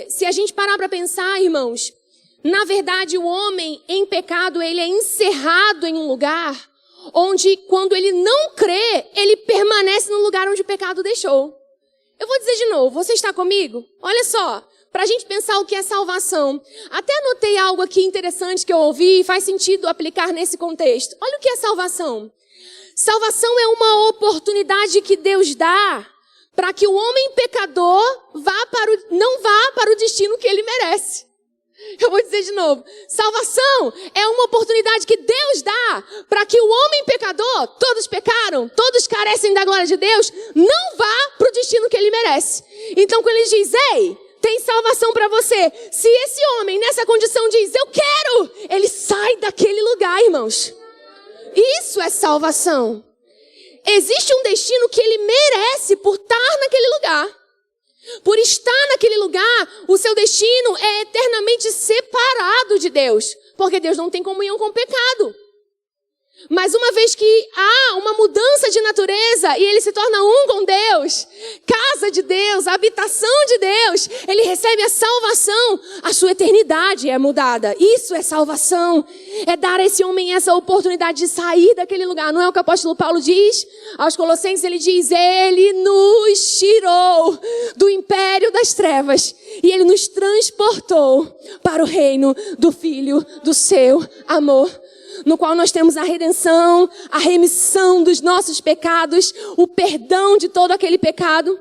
Se a gente parar para pensar, irmãos, na verdade, o homem em pecado, ele é encerrado em um lugar onde, quando ele não crê, ele permanece no lugar onde o pecado deixou. Eu vou dizer de novo, você está comigo? Olha só, para a gente pensar o que é salvação. Até anotei algo aqui interessante que eu ouvi e faz sentido aplicar nesse contexto. Olha o que é salvação. Salvação é uma oportunidade que Deus dá para que o homem pecador não vá para o destino que ele merece. Eu vou dizer de novo, salvação é uma oportunidade que Deus dá para que o homem pecador, todos pecaram, todos carecem da glória de Deus, não vá para o destino que ele merece. Então quando ele diz, ei, tem salvação para você, se esse homem nessa condição diz, eu quero, ele sai daquele lugar, irmãos. Isso é salvação. Existe um destino que ele merece por estar naquele lugar. Por estar naquele lugar, o seu destino é eternamente separado de Deus. Porque Deus não tem comunhão com o pecado. Mas uma vez que há uma mudança de natureza e ele se torna um com Deus, casa de Deus, habitação de Deus, ele recebe a salvação, a sua eternidade é mudada. Isso é salvação. É dar a esse homem essa oportunidade de sair daquele lugar. Não é o que o apóstolo Paulo diz? Aos Colossenses ele diz, ele nos tirou do império das trevas e ele nos transportou para o reino do Filho do seu amor, no qual nós temos a redenção, a remissão dos nossos pecados, o perdão de todo aquele pecado.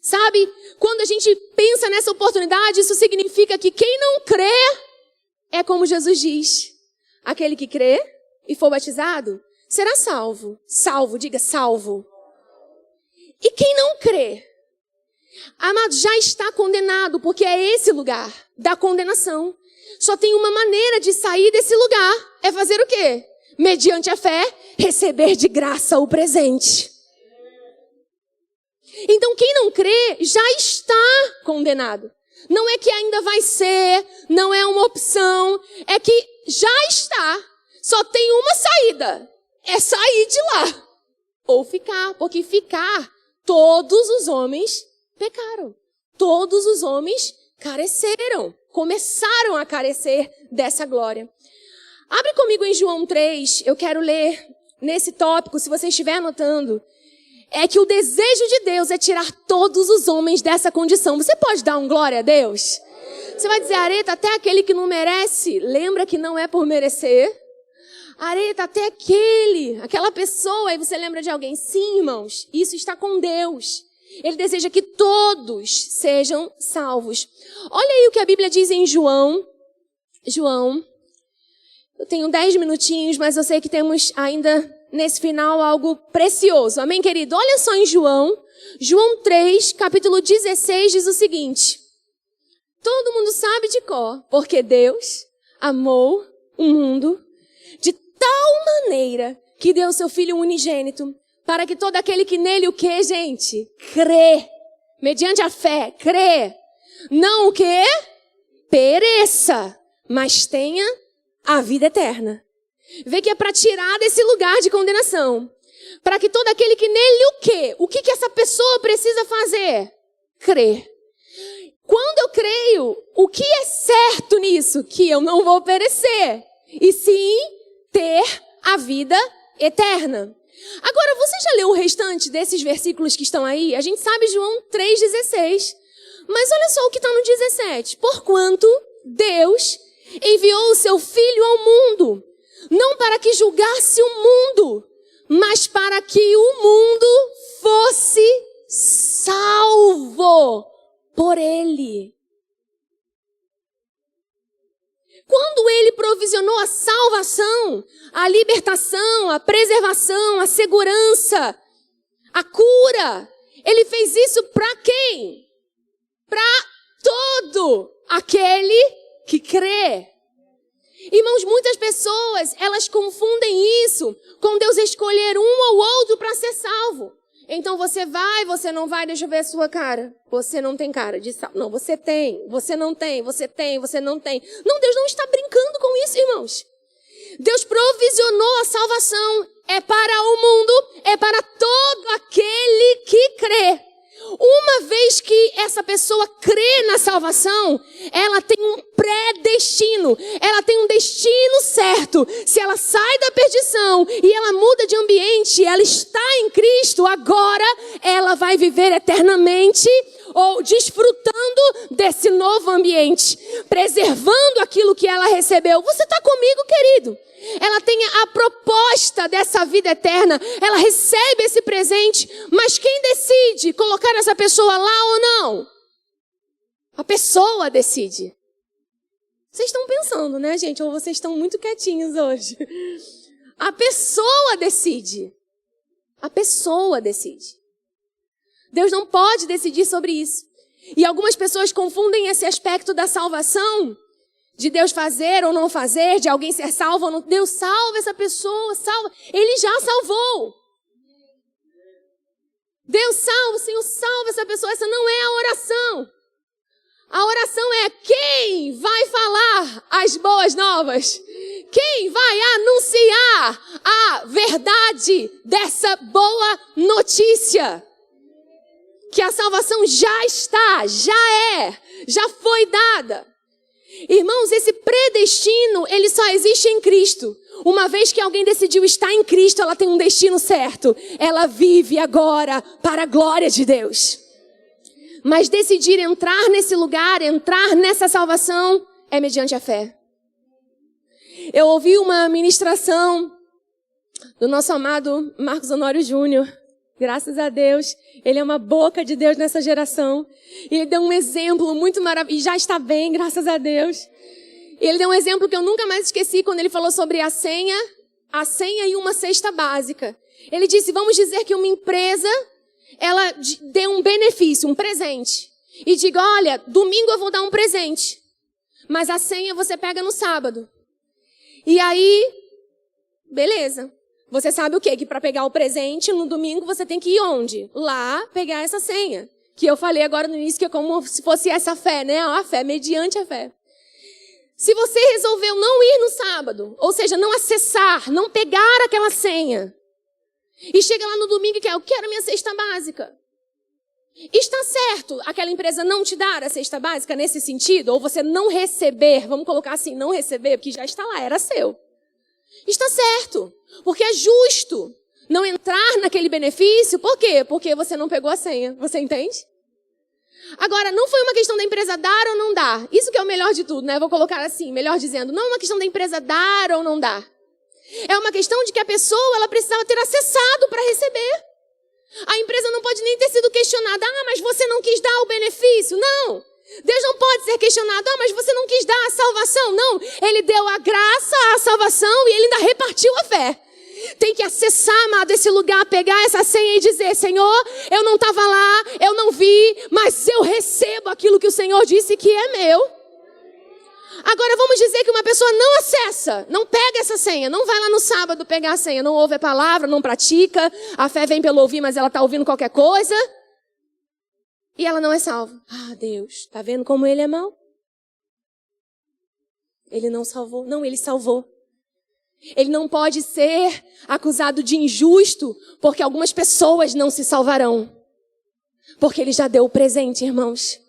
Sabe, quando a gente pensa nessa oportunidade, isso significa que quem não crê é como Jesus diz. Aquele que crê e for batizado será salvo. Salvo, diga salvo. E quem não crê, amado, já está condenado, porque é esse lugar da condenação. Só tem uma maneira de sair desse lugar. É fazer o quê? Mediante a fé, receber de graça o presente. Então quem não crê já está condenado. Não é que ainda vai ser, não é uma opção, é que já está. Só tem uma saída. É sair de lá. Ou ficar, porque ficar, todos os homens pecaram. Todos os homens careceram. Começaram a carecer dessa glória. Abre comigo em João 3, eu quero ler nesse tópico, se você estiver anotando. É que o desejo de Deus é tirar todos os homens dessa condição. Você pode dar um glória a Deus? Você vai dizer, Areta, até aquele que não merece, lembra que não é por merecer. Areta, até aquela pessoa, aí você lembra de alguém. Sim, irmãos, isso está com Deus. Ele deseja que todos sejam salvos. Olha aí o que a Bíblia diz em João. Eu tenho 10 minutinhos, mas eu sei que temos ainda nesse final algo precioso. Amém, querido? Olha só em João 3, capítulo 16, diz o seguinte. Todo mundo sabe de cor, porque Deus amou o mundo de tal maneira que deu seu Filho unigênito, para que todo aquele que nele o quê, gente? Crê. Mediante a fé, crê. Não o quê? Pereça, mas tenha a vida eterna. Vê que é para tirar desse lugar de condenação. Para que todo aquele que nele o quê? O que essa pessoa precisa fazer? Crer. Quando eu creio, o que é certo nisso? Que eu não vou perecer. E sim, ter a vida eterna. Agora, você já leu o restante desses versículos que estão aí? A gente sabe João 3,16. Mas olha só o que está no 17. Porquanto Deus enviou o seu Filho ao mundo, não para que julgasse o mundo, mas para que o mundo fosse salvo por ele. Quando ele provisionou a salvação, a libertação, a preservação, a segurança, a cura, ele fez isso para quem? Para todo aquele que crê. Irmãos, muitas pessoas, elas confundem isso com Deus escolher um ou outro para ser salvo. Então você vai, você não vai, deixa eu ver a sua cara. Você não tem cara de salvo. Não, você tem, você não tem, você tem, você não tem. Não, Deus não está brincando com isso, irmãos. Deus provisionou a salvação. É para o mundo, é para todo aquele que crê. Uma vez que essa pessoa crê na salvação, ela tem um predestino, ela tem um destino certo. Se ela sai da perdição e ela muda de ambiente, ela está em Cristo, agora ela vai viver eternamente ou desfrutando desse novo ambiente, preservando aquilo que ela recebeu. Você está comigo, querido? Ela tem a proposta dessa vida eterna, ela recebe esse presente, mas quem decide colocar essa pessoa lá ou não? A pessoa decide. Vocês estão pensando, né, gente? Ou vocês estão muito quietinhos hoje? A pessoa decide. A pessoa decide. Deus não pode decidir sobre isso. E algumas pessoas confundem esse aspecto da salvação, de Deus fazer ou não fazer, de alguém ser salvo ou não. Deus salva essa pessoa, salva. Ele já salvou. Deus salva, o Senhor salva essa pessoa. Essa não é a oração. A oração é: quem vai falar as boas novas? Quem vai anunciar a verdade dessa boa notícia? Que a salvação já está, já foi dada. Irmãos, esse predestino, ele só existe em Cristo. Uma vez que alguém decidiu estar em Cristo, ela tem um destino certo. Ela vive agora para a glória de Deus. Mas decidir entrar nesse lugar, entrar nessa salvação, é mediante a fé. Eu ouvi uma ministração do nosso amado Marcos Honório Júnior. Graças a Deus, ele é uma boca de Deus nessa geração. E ele deu um exemplo muito maravilhoso, e já está bem, graças a Deus. E ele deu um exemplo que eu nunca mais esqueci quando ele falou sobre a senha e uma cesta básica. Ele disse: vamos dizer que uma empresa, ela dê um benefício, um presente. E diga: olha, domingo eu vou dar um presente, mas a senha você pega no sábado. E aí, beleza. Você sabe o quê? Que para pegar o presente no domingo você tem que ir onde? Lá pegar essa senha. Que eu falei agora no início que é como se fosse essa fé, né? A fé, mediante a fé. Se você resolveu não ir no sábado, ou seja, não acessar, não pegar aquela senha, e chega lá no domingo e quer: eu quero minha cesta básica. Está certo aquela empresa não te dar a cesta básica nesse sentido? Ou você não receber, vamos colocar assim, não receber, porque já está lá, era seu. Está certo, porque é justo não entrar naquele benefício. Por quê? Porque você não pegou a senha, você entende? Agora, não foi uma questão da empresa dar ou não dar. Isso que é o melhor de tudo, né? Vou colocar assim, melhor dizendo, não é uma questão da empresa dar ou não dar. É uma questão de que a pessoa, ela precisava ter acessado para receber. A empresa não pode nem ter sido questionada: ah, mas você não quis dar o benefício. Não. Deus não pode ser questionado: ah, mas você não quis dar a salvação. Não. Ele deu a graça, a salvação, e ele ainda repartiu a fé. Tem que acessar, amado, esse lugar, pegar essa senha e dizer: Senhor, eu não estava lá, eu não vi, mas eu recebo aquilo que o Senhor disse que é meu. Agora vamos dizer que uma pessoa não acessa, não pega essa senha, não vai lá no sábado pegar a senha, não ouve a palavra, não pratica, a fé vem pelo ouvir, mas ela está ouvindo qualquer coisa, e ela não é salva. Ah, Deus, tá vendo como ele é mau? Ele não salvou. Não, ele salvou. Ele não pode ser acusado de injusto, porque algumas pessoas não se salvarão. Porque ele já deu o presente, irmãos.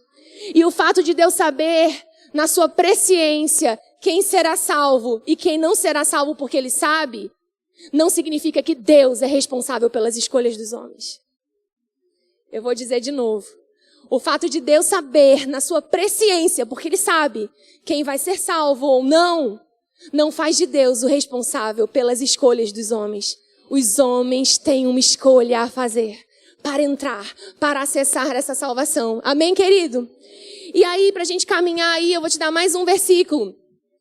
E o fato de Deus saber, na sua presciência, quem será salvo e quem não será salvo porque ele sabe, não significa que Deus é responsável pelas escolhas dos homens. Eu vou dizer de novo. O fato de Deus saber, na sua presciência, porque ele sabe quem vai ser salvo ou não, não faz de Deus o responsável pelas escolhas dos homens. Os homens têm uma escolha a fazer para entrar, para acessar essa salvação. Amém, querido? E aí, pra gente caminhar aí, eu vou te dar mais um versículo.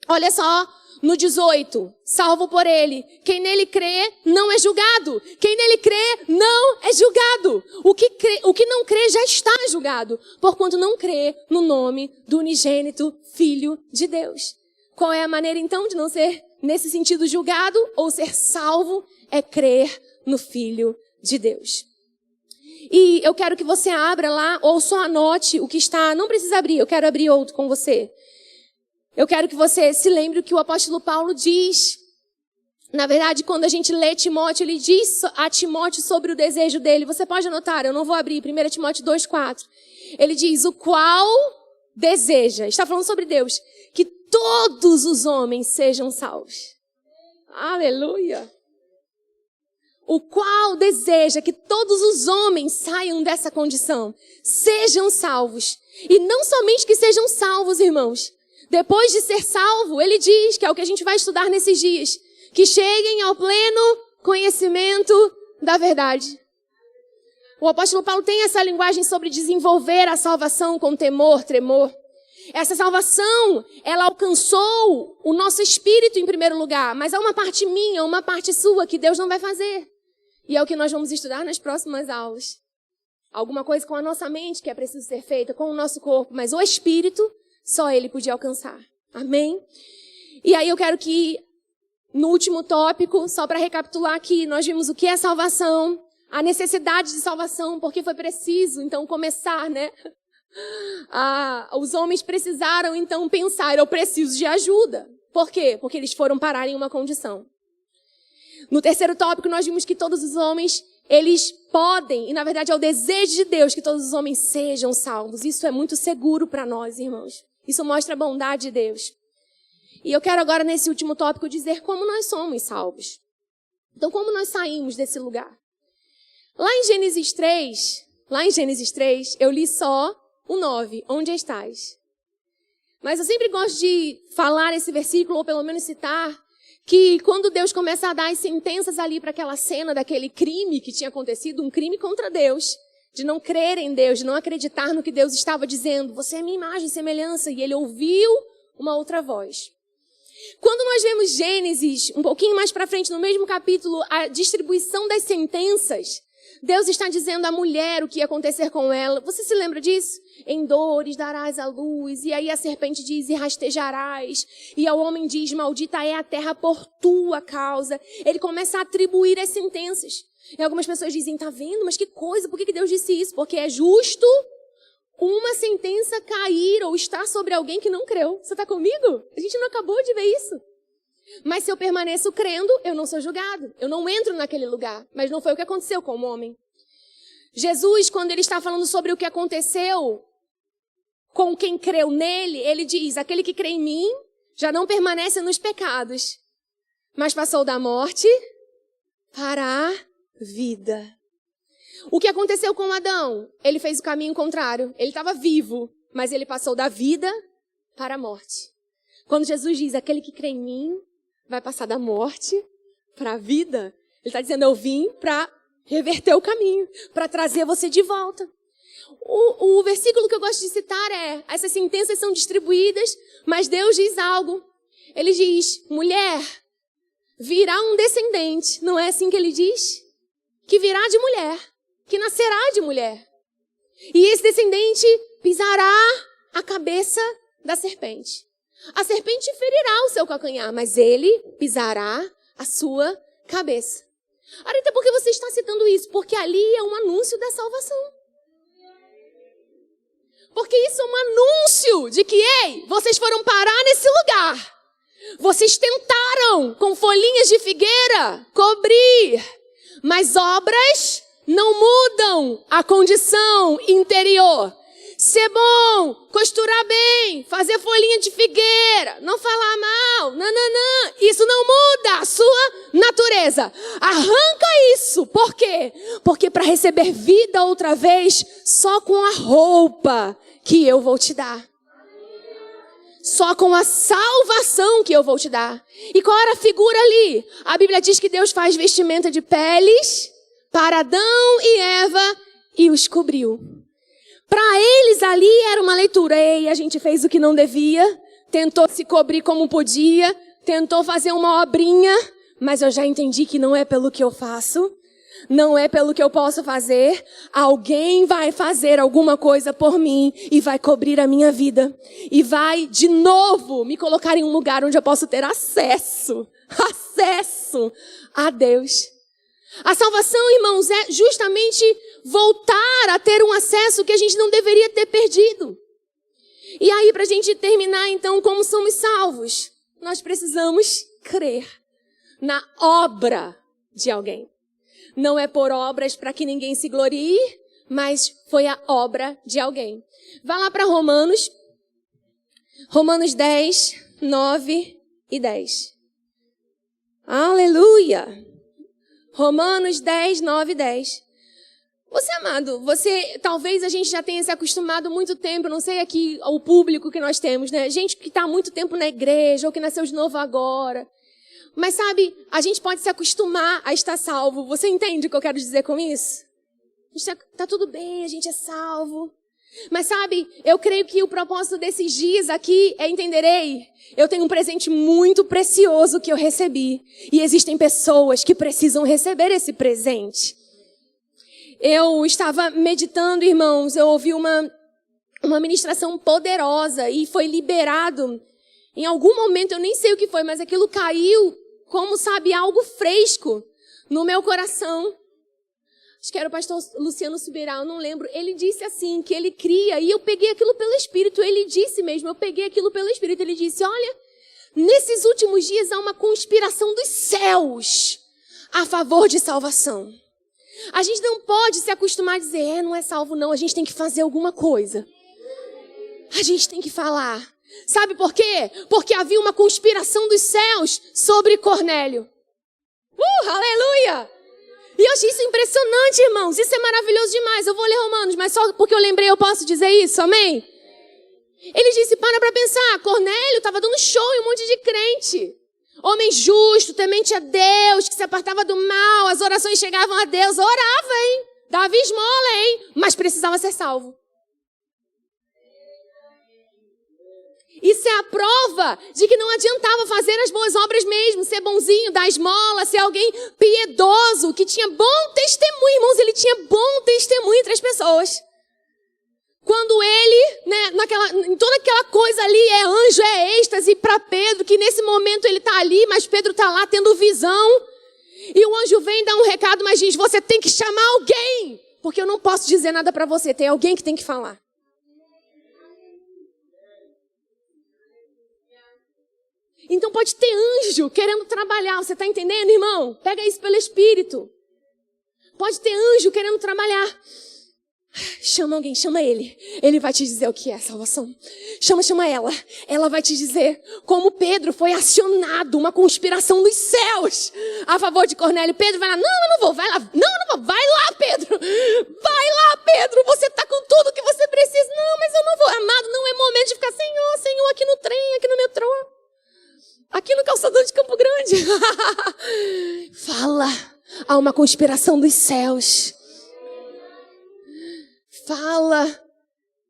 Olha só, no 18. Salvo por ele. Quem nele crê, não é julgado. Quem nele crê, não é julgado. O que não crê já está julgado, porquanto não crê no nome do unigênito Filho de Deus. Qual é a maneira, então, de não ser, nesse sentido, julgado ou ser salvo? É crer no Filho de Deus. E eu quero que você abra lá, ou só anote o que está... Não precisa abrir, eu quero abrir outro com você. Eu quero que você se lembre o que o apóstolo Paulo diz. Na verdade, quando a gente lê Timóteo, ele diz a Timóteo sobre o desejo dele. Você pode anotar, eu não vou abrir. 1 Timóteo 2,4. Ele diz: o qual deseja, está falando sobre Deus, que todos os homens sejam salvos. Aleluia! O qual deseja que todos os homens saiam dessa condição, sejam salvos. E não somente que sejam salvos, irmãos. Depois de ser salvo, ele diz, que é o que a gente vai estudar nesses dias, que cheguem ao pleno conhecimento da verdade. O apóstolo Paulo tem essa linguagem sobre desenvolver a salvação com temor, tremor. Essa salvação, ela alcançou o nosso espírito em primeiro lugar, mas há uma parte minha, uma parte sua que Deus não vai fazer. E é o que nós vamos estudar nas próximas aulas. Alguma coisa com a nossa mente que é preciso ser feita, com o nosso corpo, mas o espírito, só ele podia alcançar. Amém? E aí eu quero que, no último tópico, só para recapitular aqui, nós vimos o que é salvação, a necessidade de salvação, porque foi preciso, então, começar, né? Os homens precisaram então pensar, eu preciso de ajuda. Por quê? Porque eles foram parar em uma condição. No terceiro tópico, nós vimos que todos os homens, eles podem, e na verdade é o desejo de Deus que todos os homens sejam salvos. Isso é muito seguro para nós, irmãos. Isso mostra a bondade de Deus. E eu quero agora, nesse último tópico, dizer como nós somos salvos. Então, como nós saímos desse lugar? Lá em Gênesis 3, eu li só o 9, onde estás? Mas eu sempre gosto de falar esse versículo, ou pelo menos citar, que quando Deus começa a dar as sentenças ali para aquela cena daquele crime que tinha acontecido, um crime contra Deus, de não crer em Deus, de não acreditar no que Deus estava dizendo, você é minha imagem e semelhança, e ele ouviu uma outra voz. Quando nós vemos Gênesis, um pouquinho mais para frente, no mesmo capítulo, a distribuição das sentenças, Deus está dizendo à mulher o que ia acontecer com ela. Você se lembra disso? Em dores darás à luz. E aí a serpente diz, e rastejarás. E ao homem diz, maldita é a terra por tua causa. Ele começa a atribuir as sentenças. E algumas pessoas dizem, tá vendo? Mas que coisa, por que Deus disse isso? Porque é justo uma sentença cair ou estar sobre alguém que não creu. Você está comigo? A gente não acabou de ver isso. Mas se eu permaneço crendo, eu não sou julgado. Eu não entro naquele lugar. Mas não foi o que aconteceu com o homem. Jesus, quando ele está falando sobre o que aconteceu com quem creu nele, ele diz, aquele que crê em mim já não permanece nos pecados, mas passou da morte para a vida. O que aconteceu com Adão? Ele fez o caminho contrário. Ele estava vivo, mas ele passou da vida para a morte. Quando Jesus diz, aquele que crê em mim vai passar da morte para a vida, ele está dizendo, eu vim para reverter o caminho, para trazer você de volta. O versículo que eu gosto de citar é, essas sentenças são distribuídas, mas Deus diz algo. Ele diz, mulher, virá um descendente. Não é assim que ele diz? Que virá de mulher, que nascerá de mulher. E esse descendente pisará a cabeça da serpente. A serpente ferirá o seu calcanhar, mas ele pisará a sua cabeça. Ora, então por que você está citando isso? Porque ali é um anúncio da salvação. Porque isso é um anúncio de que, ei, vocês foram parar nesse lugar. Vocês tentaram, com folhinhas de figueira, cobrir. Mas obras não mudam a condição interior. Ser bom, costurar bem, fazer folhinha de figueira, não falar mal, nananã. Isso não muda a sua natureza. Arranca isso. Por quê? Porque para receber vida outra vez, só com a roupa que eu vou te dar. Só com a salvação que eu vou te dar. E qual era a figura ali? A Bíblia diz que Deus faz vestimenta de peles para Adão e Eva e os cobriu. Para eles ali era uma leitura. Ei, a gente fez o que não devia, tentou se cobrir como podia, tentou fazer uma obrinha, mas eu já entendi que não é pelo que eu faço, não é pelo que eu posso fazer. Alguém vai fazer alguma coisa por mim e vai cobrir a minha vida. E vai, de novo, me colocar em um lugar onde eu posso ter acesso a Deus. A salvação, irmãos, é justamente voltar a ter um acesso que a gente não deveria ter perdido. E aí, para a gente terminar, então, como somos salvos? Nós precisamos crer na obra de alguém. Não é por obras para que ninguém se glorie, mas foi a obra de alguém. Vá lá para Romanos 10, 9 e 10. Aleluia! Romanos 10, 9 e 10. Você, amado, talvez a gente já tenha se acostumado muito tempo, não sei aqui o público que nós temos, né? Gente que está há muito tempo na igreja ou que nasceu de novo agora. Mas sabe, a gente pode se acostumar a estar salvo. Você entende o que eu quero dizer com isso? Tá tudo bem, a gente é salvo. Mas sabe, eu creio que o propósito desses dias aqui é entender, ei, eu tenho um presente muito precioso que eu recebi. E existem pessoas que precisam receber esse presente. Eu estava meditando, irmãos, eu ouvi uma ministração poderosa e foi liberado. Em algum momento, eu nem sei o que foi, mas aquilo caiu como, sabe, algo fresco no meu coração. acho que era o pastor Luciano Subirá, eu não lembro, ele disse assim, que ele cria, e eu peguei aquilo pelo Espírito, ele disse mesmo, eu peguei aquilo pelo Espírito, ele disse, olha, nesses últimos dias há uma conspiração dos céus a favor de salvação. A gente não pode se acostumar a dizer, não é salvo não, a gente tem que fazer alguma coisa. A gente tem que falar. Sabe por quê? Porque havia uma conspiração dos céus sobre Cornélio. Aleluia! E eu achei isso impressionante, irmãos. Isso é maravilhoso demais. Eu vou ler Romanos, mas só porque eu lembrei eu posso dizer isso, amém? Ele disse, para pensar, Cornélio estava dando show em um monte de crente. Homem justo, temente a Deus, que se apartava do mal, as orações chegavam a Deus, orava, hein? Dava esmola, hein? Mas precisava ser salvo. Isso é a prova de que não adiantava fazer as boas obras mesmo, ser bonzinho, dar esmola, ser alguém piedoso, que tinha bom testemunho, irmãos, ele tinha bom testemunho entre as pessoas. Quando ele, em toda aquela coisa ali, é anjo, é êxtase para Pedro, que nesse momento ele está ali, mas Pedro está lá tendo visão, e o anjo vem dar um recado, mas diz, você tem que chamar alguém, porque eu não posso dizer nada para você, tem alguém que tem que falar. Então pode ter anjo querendo trabalhar. Você está entendendo, irmão? Pega isso pelo Espírito. Pode ter anjo querendo trabalhar. Chama alguém, chama ele. Ele vai te dizer o que é salvação. Chama ela. Ela vai te dizer como Pedro foi acionado, uma conspiração dos céus a favor de Cornélio. Pedro vai lá, não, eu não vou, vai lá. Não vou, vai lá, Pedro. Vai lá, Pedro, você está com tudo que você precisa. Não, mas eu não vou. Amado, não é momento de ficar, Senhor, aqui no trem, aqui no metrô. Aqui no calçadão de Campo Grande. Fala. Há uma conspiração dos céus. Fala.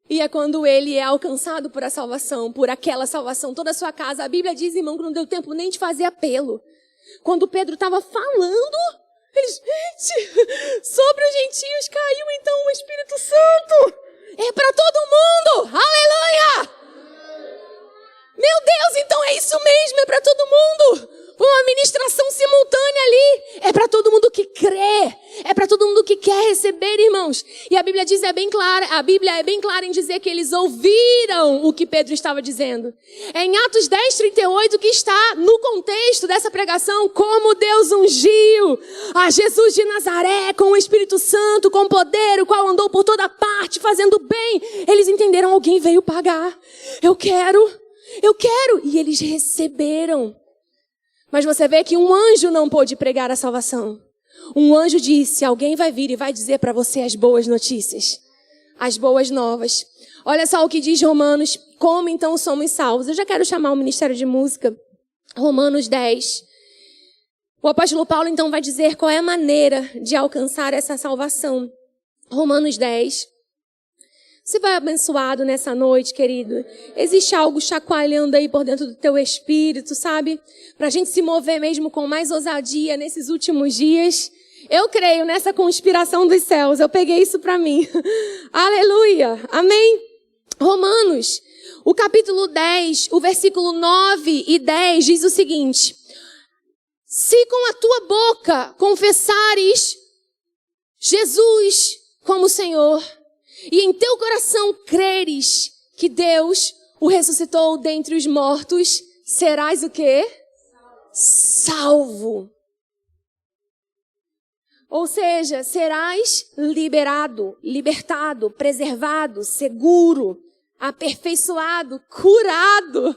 E é quando ele é alcançado por a salvação, por aquela salvação, toda a sua casa. A Bíblia diz, irmão, que não deu tempo nem de fazer apelo. Quando Pedro estava falando, eles, gente, sobre os gentios caiu então o Espírito Santo. É para todo mundo. Aleluia! Meu Deus, então é isso mesmo, é para todo mundo. Uma ministração simultânea ali. É para todo mundo que crê. É para todo mundo que quer receber, irmãos. E a Bíblia diz, a Bíblia é bem clara em dizer que eles ouviram o que Pedro estava dizendo. É em Atos 10:38 que está no contexto dessa pregação, como Deus ungiu a Jesus de Nazaré com o Espírito Santo, com poder, o qual andou por toda parte, fazendo bem. Eles entenderam, alguém veio pagar. Eu quero. E eles receberam. Mas você vê que um anjo não pôde pregar a salvação. Um anjo disse, alguém vai vir e vai dizer para você as boas notícias. As boas novas. Olha só o que diz Romanos, como então somos salvos. Eu já quero chamar o Ministério de Música. Romanos 10. O apóstolo Paulo então vai dizer qual é a maneira de alcançar essa salvação. Romanos 10. Você vai abençoado nessa noite, querido. Existe algo chacoalhando aí por dentro do teu espírito, sabe? Pra gente se mover mesmo com mais ousadia nesses últimos dias. Eu creio nessa conspiração dos céus. Eu peguei isso pra mim. Aleluia. Amém? Romanos, o capítulo 10, o versículo 9 e 10 diz o seguinte. Se com a tua boca confessares Jesus como Senhor, e em teu coração creres que Deus o ressuscitou dentre os mortos, serás o quê? Salvo. Ou seja, serás liberado, libertado, preservado, seguro, aperfeiçoado, curado.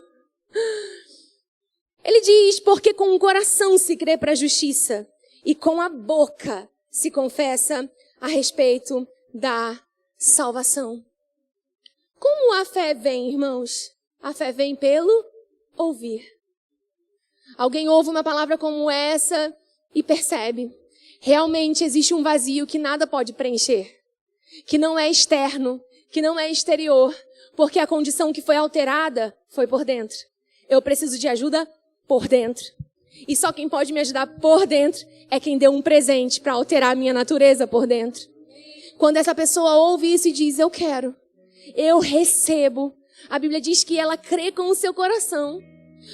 Ele diz, porque com o coração se crê para a justiça e com a boca se confessa a respeito da salvação. Como a fé vem, irmãos? A fé vem pelo ouvir. Alguém ouve uma palavra como essa e percebe. Realmente existe um vazio que nada pode preencher. Que não é externo, que não é exterior. Porque a condição que foi alterada foi por dentro. Eu preciso de ajuda por dentro. E só quem pode me ajudar por dentro é quem deu um presente para alterar a minha natureza por dentro. Quando essa pessoa ouve isso e diz, eu quero, eu recebo. A Bíblia diz que ela crê com o seu coração.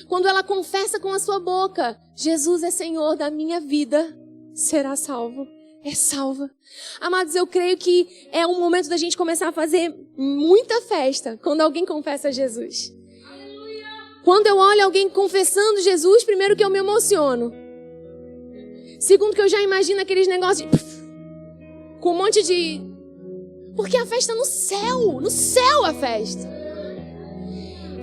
Quando ela confessa com a sua boca, Jesus é Senhor da minha vida, será salvo. é salva. Amados, eu creio que é um momento da gente começar a fazer muita festa quando alguém confessa Jesus. Quando eu olho alguém confessando Jesus, primeiro que eu me emociono. Segundo que eu já imagino aqueles negócios com um monte de... Porque a festa é no céu a festa.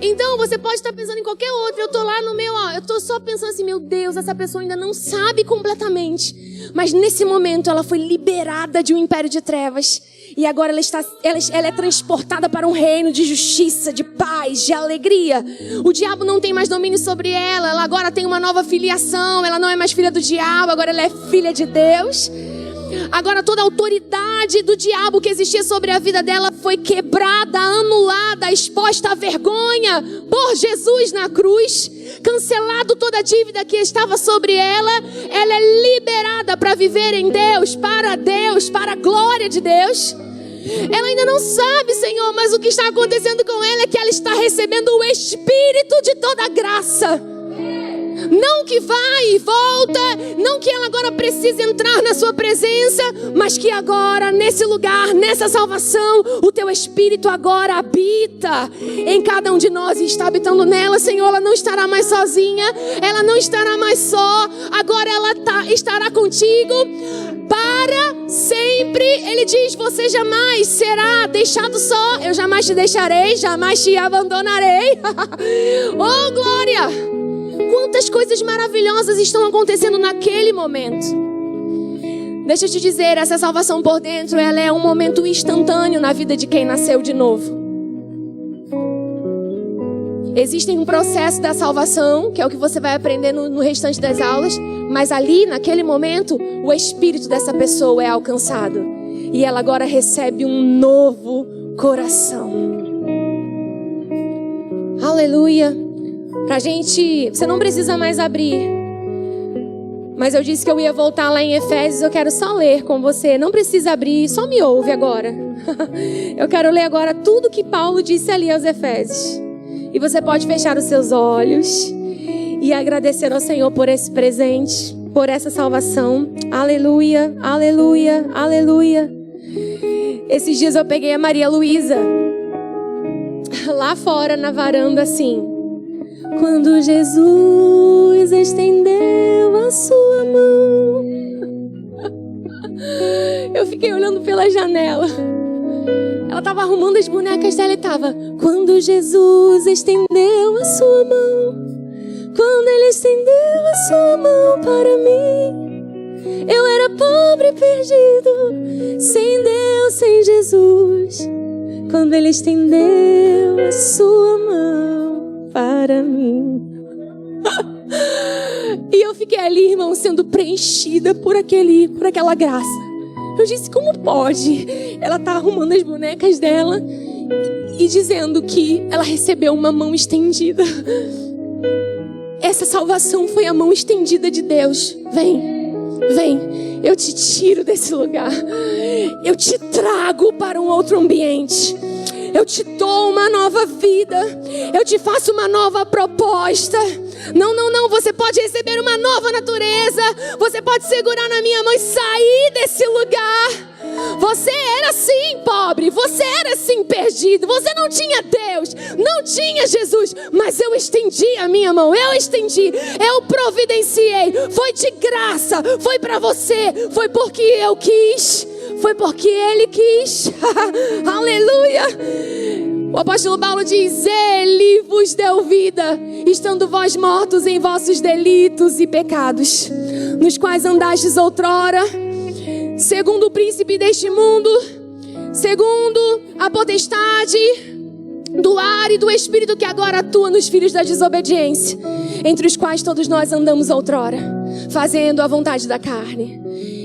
Então você pode estar pensando em qualquer outro. Eu tô lá no meu, eu tô só pensando assim, meu Deus, essa pessoa ainda não sabe completamente. Mas nesse momento ela foi liberada de um império de trevas. E agora ela é transportada para um reino de justiça, de paz, de alegria. O diabo não tem mais domínio sobre ela. Ela agora tem uma nova filiação. Ela não é mais filha do diabo, agora ela é filha de Deus. Agora toda a autoridade do diabo que existia sobre a vida dela foi quebrada, anulada, exposta à vergonha por Jesus na cruz. Cancelado toda a dívida que estava sobre ela. Ela é liberada para viver em Deus, para a glória de Deus. Ela ainda não sabe, Senhor, mas o que está acontecendo com ela é que ela está recebendo o Espírito de toda graça. Não que vai e volta, não que ela agora precise entrar na sua presença, mas que agora, nesse lugar, nessa salvação, o teu Espírito agora habita em cada um de nós e está habitando nela. Senhor, ela não estará mais sozinha, ela não estará mais só, agora ela estará contigo para sempre. Ele diz, você jamais será deixado só, eu jamais te deixarei, jamais te abandonarei. Oh, glória! Quantas coisas maravilhosas estão acontecendo naquele momento. Deixa eu te dizer, essa salvação por dentro, ela é um momento instantâneo na vida de quem nasceu de novo. Existe um processo da salvação, que é o que você vai aprender no restante das aulas, mas ali, naquele momento, o espírito dessa pessoa é alcançado. E ela agora recebe um novo coração. Aleluia. Pra gente, você não precisa mais abrir. Mas eu disse que eu ia voltar lá em Efésios, eu quero só ler com você. Não precisa abrir, só me ouve agora. Eu quero ler agora tudo que Paulo disse ali aos Efésios. E você pode fechar os seus olhos e agradecer ao Senhor por esse presente, por essa salvação. Aleluia, aleluia, aleluia. Esses dias eu peguei a Maria Luísa lá fora na varanda assim. Quando Jesus estendeu a sua mão, eu fiquei olhando pela janela. Ela estava arrumando as bonecas dela e estava. Quando Jesus estendeu a sua mão, quando Ele estendeu a sua mão para mim, eu era pobre e perdido, sem Deus, sem Jesus. Quando Ele estendeu a sua mão para mim. E eu fiquei ali, irmão, sendo preenchida por aquela graça. Eu disse, como pode? Ela tá arrumando as bonecas dela e dizendo que ela recebeu uma mão estendida. Essa salvação foi a mão estendida de Deus. Vem, vem, eu te tiro desse lugar. Eu te trago para um outro ambiente. Eu te dou uma nova vida. Eu te faço uma nova proposta. Não, você pode receber uma nova natureza. Você pode segurar na minha mão e sair desse lugar. Você era assim pobre, você era assim perdido. Você não tinha Deus, não tinha Jesus. Mas eu estendi a minha mão, eu providenciei. Foi de graça, foi para você. Foi porque eu quis, foi porque Ele quis. Aleluia. O apóstolo Paulo diz, Ele vos deu vida, estando vós mortos em vossos delitos e pecados, nos quais andastes outrora, segundo o príncipe deste mundo, segundo a potestade do ar e do espírito que agora atua nos filhos da desobediência, entre os quais todos nós andamos outrora, fazendo a vontade da carne.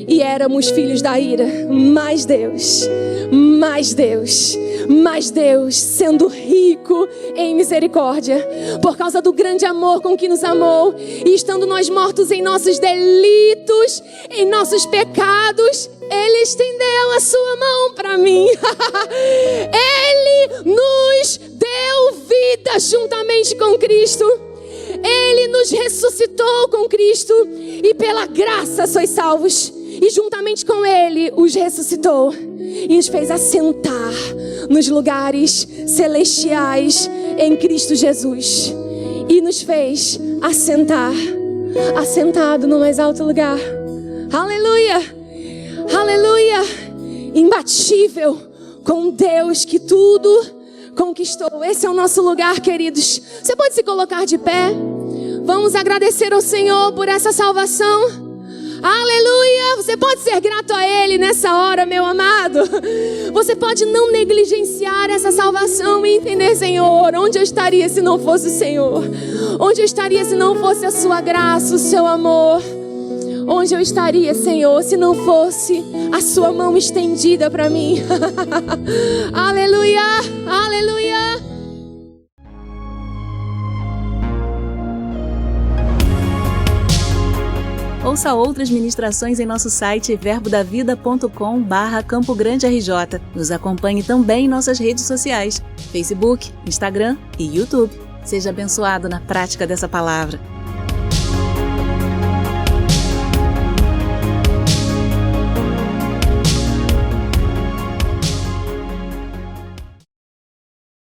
E éramos filhos da ira, mas Deus, sendo rico em misericórdia, por causa do grande amor com que nos amou, e estando nós mortos em nossos delitos, em nossos pecados, Ele estendeu a sua mão para mim. Ele nos deu vida juntamente com Cristo. Ele nos ressuscitou com Cristo, e pela graça sois salvos. E juntamente com com Ele os ressuscitou e os fez assentar nos lugares celestiais em Cristo Jesus. E nos fez assentar, assentado no mais alto lugar. Aleluia! Aleluia! Imbatível, com Deus que tudo conquistou. Esse é o nosso lugar, queridos. Você pode se colocar de pé? Vamos agradecer ao Senhor por essa salvação. Aleluia! Você pode ser grato a Ele nessa hora, meu amado. Você pode não negligenciar essa salvação e entender, Senhor, onde eu estaria se não fosse o Senhor? Onde eu estaria se não fosse a sua graça, o seu amor? Onde eu estaria, Senhor, se não fosse a sua mão estendida para mim? Aleluia! Aleluia! Ouça outras ministrações em nosso site verbodavida.com/Campo Grande RJ. Nos acompanhe também em nossas redes sociais, Facebook, Instagram e YouTube. Seja abençoado na prática dessa palavra.